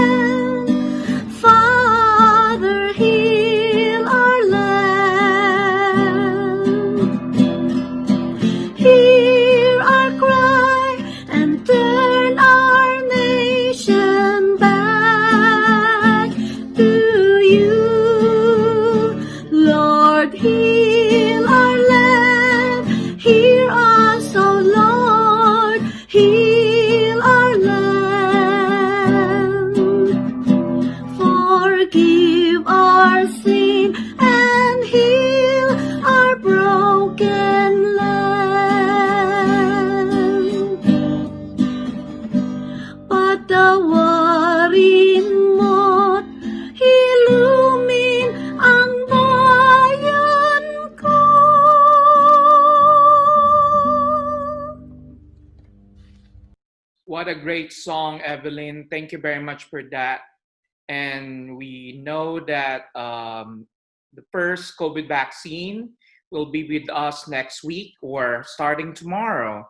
Father, heal our land. Hear our cry and turn our nation back to you. Lord, heal our land. Hear us, O Lord, heal our land. Forgive our sin and heal our broken land. Patawarin mo't hilumin ang bayan ko. What a great song, Evelyn. Thank you very much for that. And we know that the first COVID vaccine will be with us next week or starting tomorrow.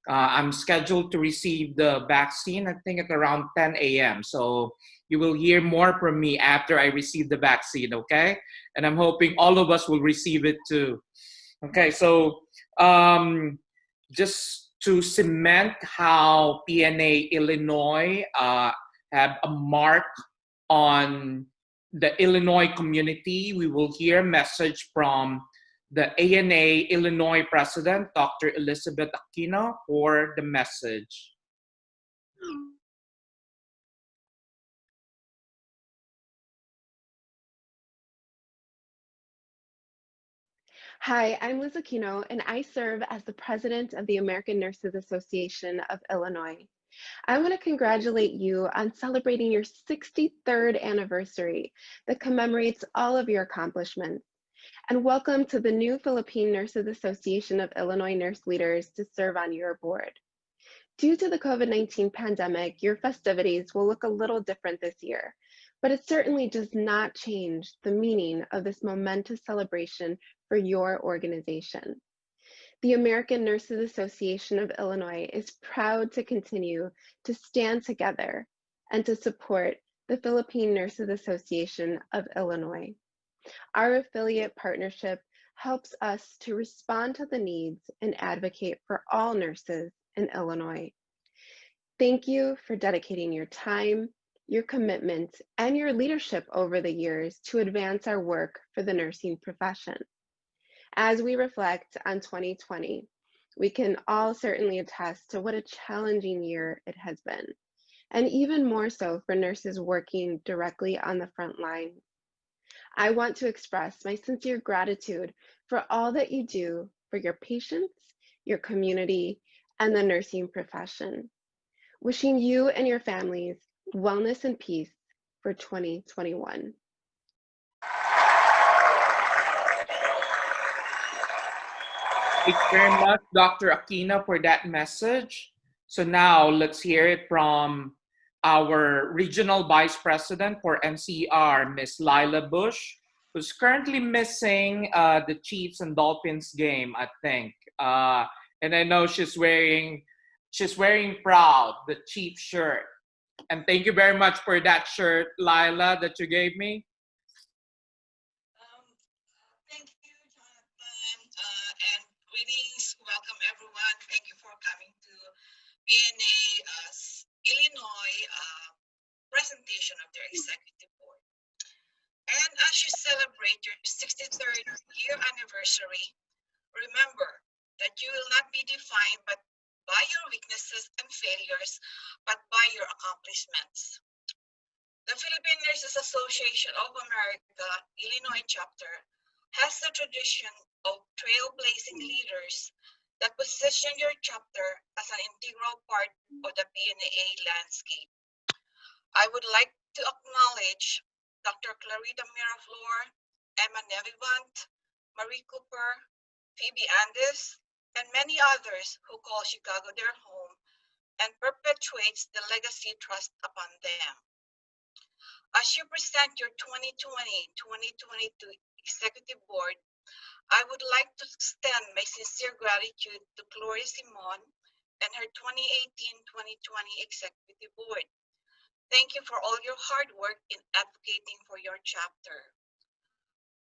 I'm scheduled to receive the vaccine, I think at around 10 a.m. So you will hear more from me after I receive the vaccine, okay? And I'm hoping all of us will receive it too. Okay, so just to cement how PNA Illinois have a mark on the Illinois community, we will hear a message from the ANA Illinois President, Dr. Elizabeth Aquino, for the message. Hi, I'm Liz Aquino, and I serve as the president of the American Nurses Association of Illinois. I want to congratulate you on celebrating your 63rd anniversary that commemorates all of your accomplishments. And welcome to the new Philippine Nurses Association of Illinois Nurse Leaders to serve on your board. Due to the COVID-19 pandemic, your festivities will look a little different this year, but it certainly does not change the meaning of this momentous celebration for your organization. The American Nurses Association of Illinois is proud to continue to stand together and to support the Philippine Nurses Association of Illinois. Our affiliate partnership helps us to respond to the needs and advocate for all nurses in Illinois. Thank you for dedicating your time, your commitment, and your leadership over the years to advance our work for the nursing profession. As we reflect on 2020, we can all certainly attest to what a challenging year it has been, and even more so for nurses working directly on the front line. I want to express my sincere gratitude for all that you do for your patients, your community, and the nursing profession. Wishing you and your families wellness and peace for 2021. Thank you very much, Dr. Aquino, for that message. So now let's hear it from our Regional Vice President for NCR, Ms. Lila Bush, who's currently missing the Chiefs and Dolphins game, I think. And I know she's wearing proud the Chiefs shirt. And thank you very much for that shirt, Lila, that you gave me. Thank you, Jonathan, and greetings. Welcome, everyone. Thank you for coming to PNA Illinois presentation of their executive board. And as you celebrate your 63rd year anniversary, remember that you will not be defined by your weaknesses and failures, but by your accomplishments. The Philippine Nurses Association of America, Illinois chapter, has a tradition of trailblazing leaders that position your chapter as an integral part of the PNA landscape. I would like to acknowledge Dr. Clarita Miraflor, Emma Nevivant, Marie Cooper, Phoebe Andes, and many others who call Chicago their home and perpetuates the legacy thrust upon them. As you present your 2020-2022 Executive Board, I would like to extend my sincere gratitude to Gloria Simon and her 2018-2020 Executive Board. Thank you for all your hard work in advocating for your chapter.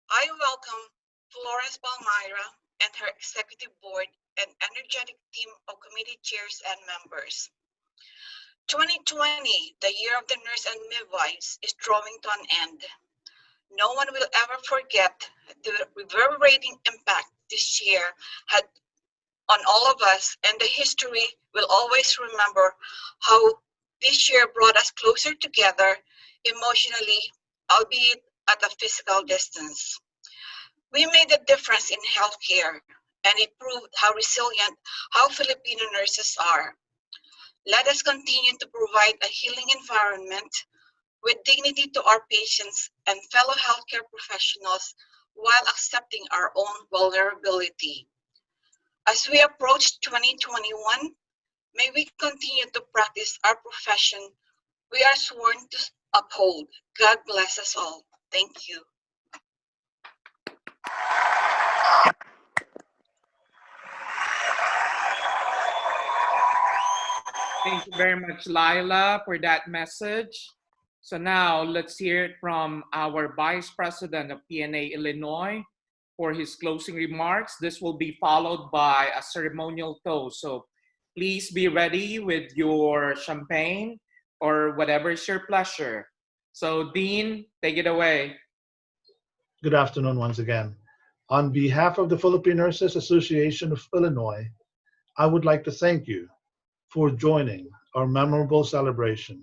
I welcome Florence Palmyra and her Executive Board and energetic team of committee chairs and members. 2020, the year of the nurse and midwives, is drawing to an end. No one will ever forget the reverberating impact this year had on all of us, and the history will always remember how this year brought us closer together emotionally, albeit at a physical distance. We made a difference in healthcare, and it proved how resilient how Filipino nurses are. Let us continue to provide a healing environment with dignity to our patients and fellow healthcare professionals while accepting our own vulnerability. As we approach 2021, may we continue to practice our profession we are sworn to uphold. God bless us all. Thank you. Thank you very much, Laila, for that message. So now let's hear it from our Vice President of PNA Illinois for his closing remarks. This will be followed by a ceremonial toast. So please be ready with your champagne or whatever is your pleasure. So Dean, take it away. Good afternoon once again. On behalf of the Philippine Nurses Association of Illinois, I would like to thank you for joining our memorable celebration.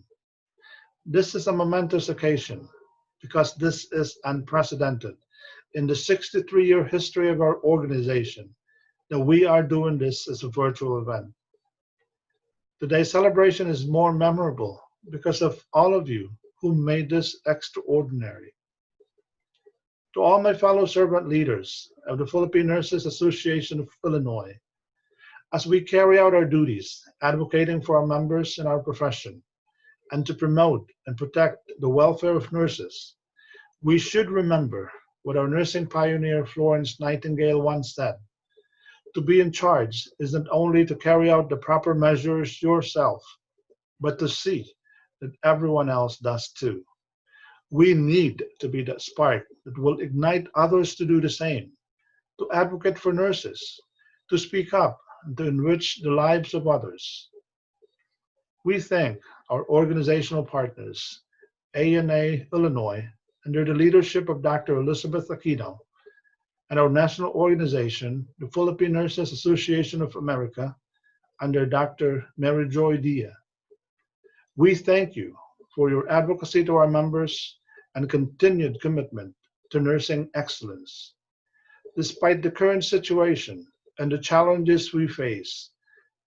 This is a momentous occasion because this is unprecedented in the 63-year history of our organization that we are doing this as a virtual event. Today's celebration is more memorable because of all of you who made this extraordinary. To all my fellow servant leaders of the Philippine Nurses Association of Illinois, as we carry out our duties advocating for our members in our profession and to promote and protect the welfare of nurses, we should remember what our nursing pioneer Florence Nightingale once said: to be in charge isn't only to carry out the proper measures yourself, but to see that everyone else does too. We need to be that spark that will ignite others to do the same, to advocate for nurses, to speak up, and to enrich the lives of others. We thank our organizational partners, PNA Illinois, under the leadership of Dr. Elizabeth Aquino, and our national organization, the Philippine Nurses Association of America, under Dr. Mary Joy Dia. We thank you for your advocacy to our members and continued commitment to nursing excellence. Despite the current situation and the challenges we face,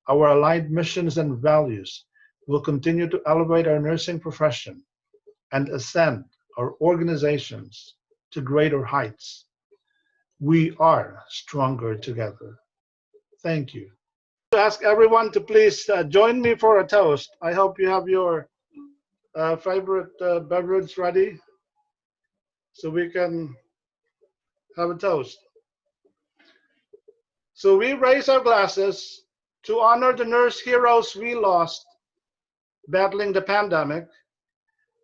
our aligned missions and values will continue to elevate our nursing profession and ascend our organizations to greater heights. We are stronger together. Thank you. To ask everyone to please join me for a toast. I hope you have your favorite beverage ready so we can have a toast. So we raise our glasses to honor the nurse heroes we lost battling the pandemic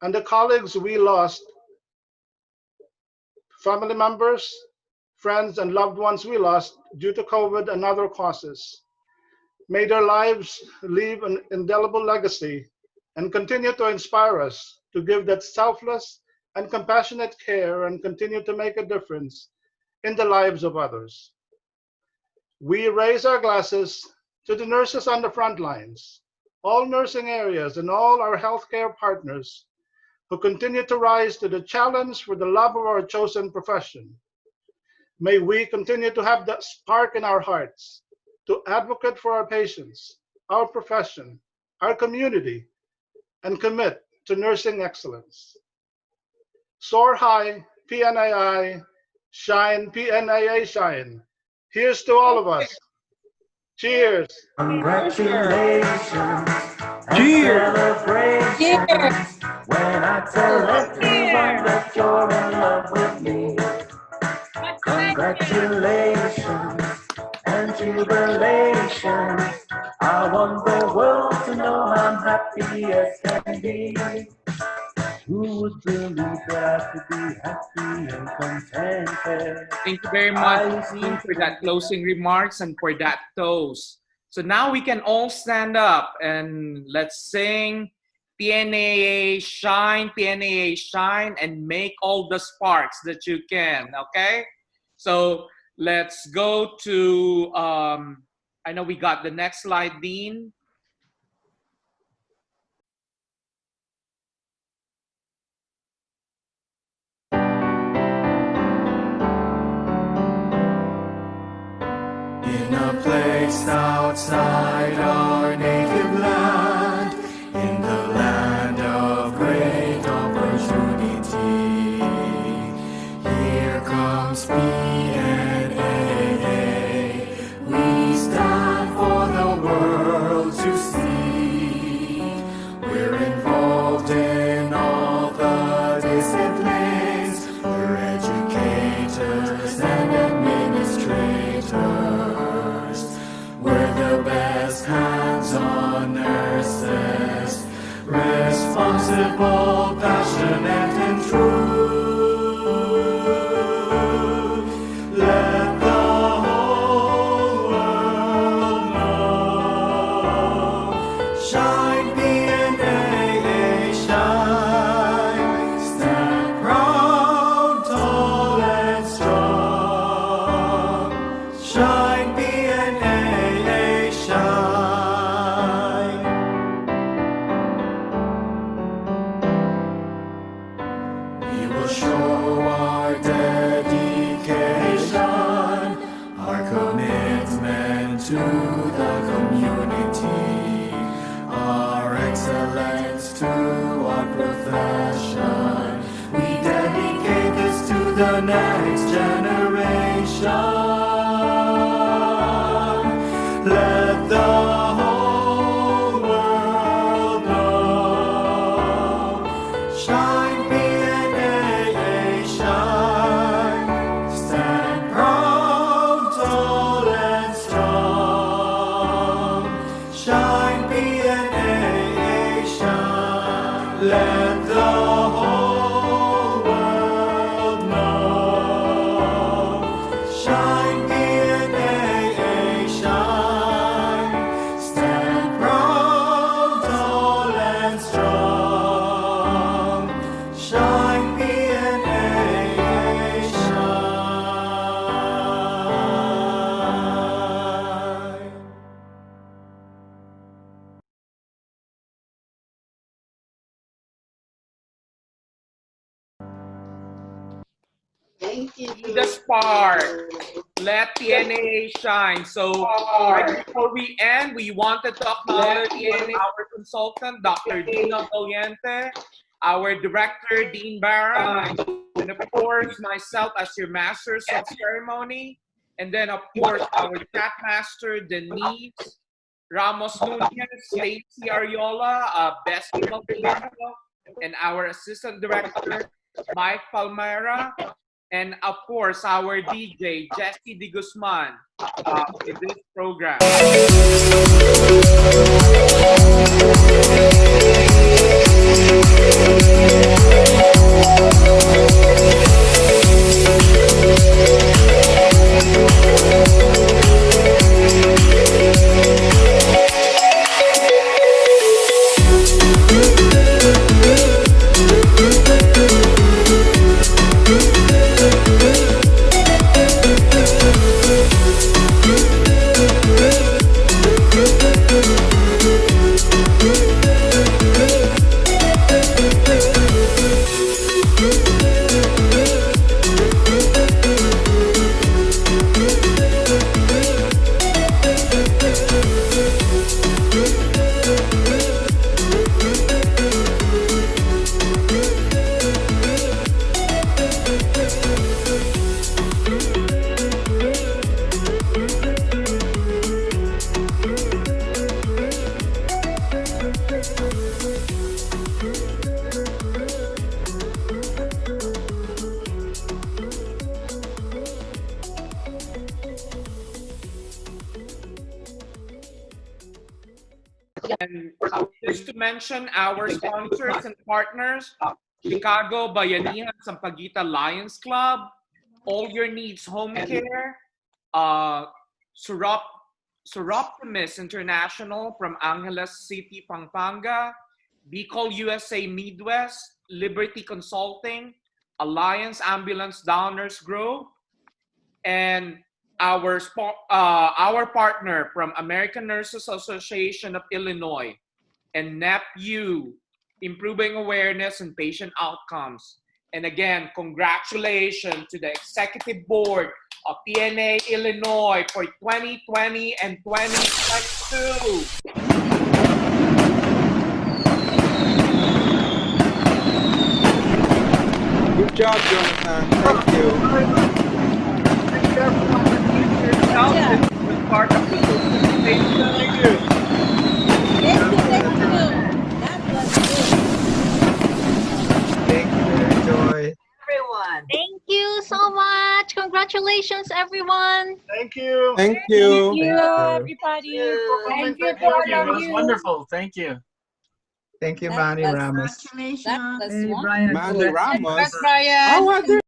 and the colleagues we lost, family members, friends, and loved ones we lost due to COVID and other causes. May their lives leave an indelible legacy and continue to inspire us to give that selfless and compassionate care and continue to make a difference in the lives of others. We raise our glasses to the nurses on the front lines, all nursing areas, and all our healthcare partners who continue to rise to the challenge for the love of our chosen profession. May we continue to have that spark in our hearts to advocate for our patients, our profession, our community, and commit to nursing excellence. Soar high, PNAI, shine, PNAA shine. Here's to all of us. Cheers. Congratulations and Cheers. celebrations when I tell everyone that you're in love with me. Congratulations and jubilations. I wonder to know I'm happy as can be. Who would believe that I could be happy and contented? Thank you very much, Dean, for that closing remarks and for that toast. So now we can all stand up and let's sing PNA shine, and make all the sparks that you can, okay? So let's go to, I know we got the next slide, Dean. In a place outside our native land, in the land of great opportunity, here comes PNA. We stand for the world to see. We're involved in all the disciplines. We're educators and administrators. We're the best hands-on nurses, responsible, passionate, and true. Let the whole world know. Shine, PNA, shine. Stand proud, tall, and strong. Shine, PNA, shine. We will show our dedication, our commitment to the community, our excellence to our profession. We dedicate this to the next generation. Let the whole world know. Shine, PNA, shine. Stand proud, tall, and strong. Shine, PNA, shine. Let the whole world know. Shine, PNA, shine. Stand proud, tall, and strong. Shine, PNA, shine. Thank you. To the spark. Let PNA shine. So right before we end, we wanted to acknowledge our consultant, Dr. Dina Valiente, our director, Dean Barra, and of course, myself as your Masters of Ceremony, and then of course, our chat master, Denise Ramos Nunez, Stacy Ariola, Best Female Filipino, and our assistant director, Mike Palmera, and of course, our DJ, Jesse De Guzman, for this program. just to mention our sponsors and partners, Chicago Bayanihan Sampaguita Lions Club, All Your Needs Home Care, Suroptimus International from Angeles City, Pampanga, Bicol USA Midwest, Liberty Consulting, Alliance Ambulance Downers Grove, and our partner from American Nurses Association of Illinois, and NEPU, Improving Awareness and Patient Outcomes. And again, congratulations to the Executive Board of PNA Illinois for 2020 and 2022. Good job, Jonathan. Thank you. Part of the presentation. Thank you. That was good. Thank you, Joy. Everyone. Thank you so much. Congratulations, everyone. Thank you. Thank you. Thank you, everybody. Thank you. Thank you to Thank all you. of That was you. wonderful. Thank you. Thank you, That Manny was- Ramos. Congratulations. That was Hey, wonderful. Brian. Manny Ramos. Congrats, Brian. How was it?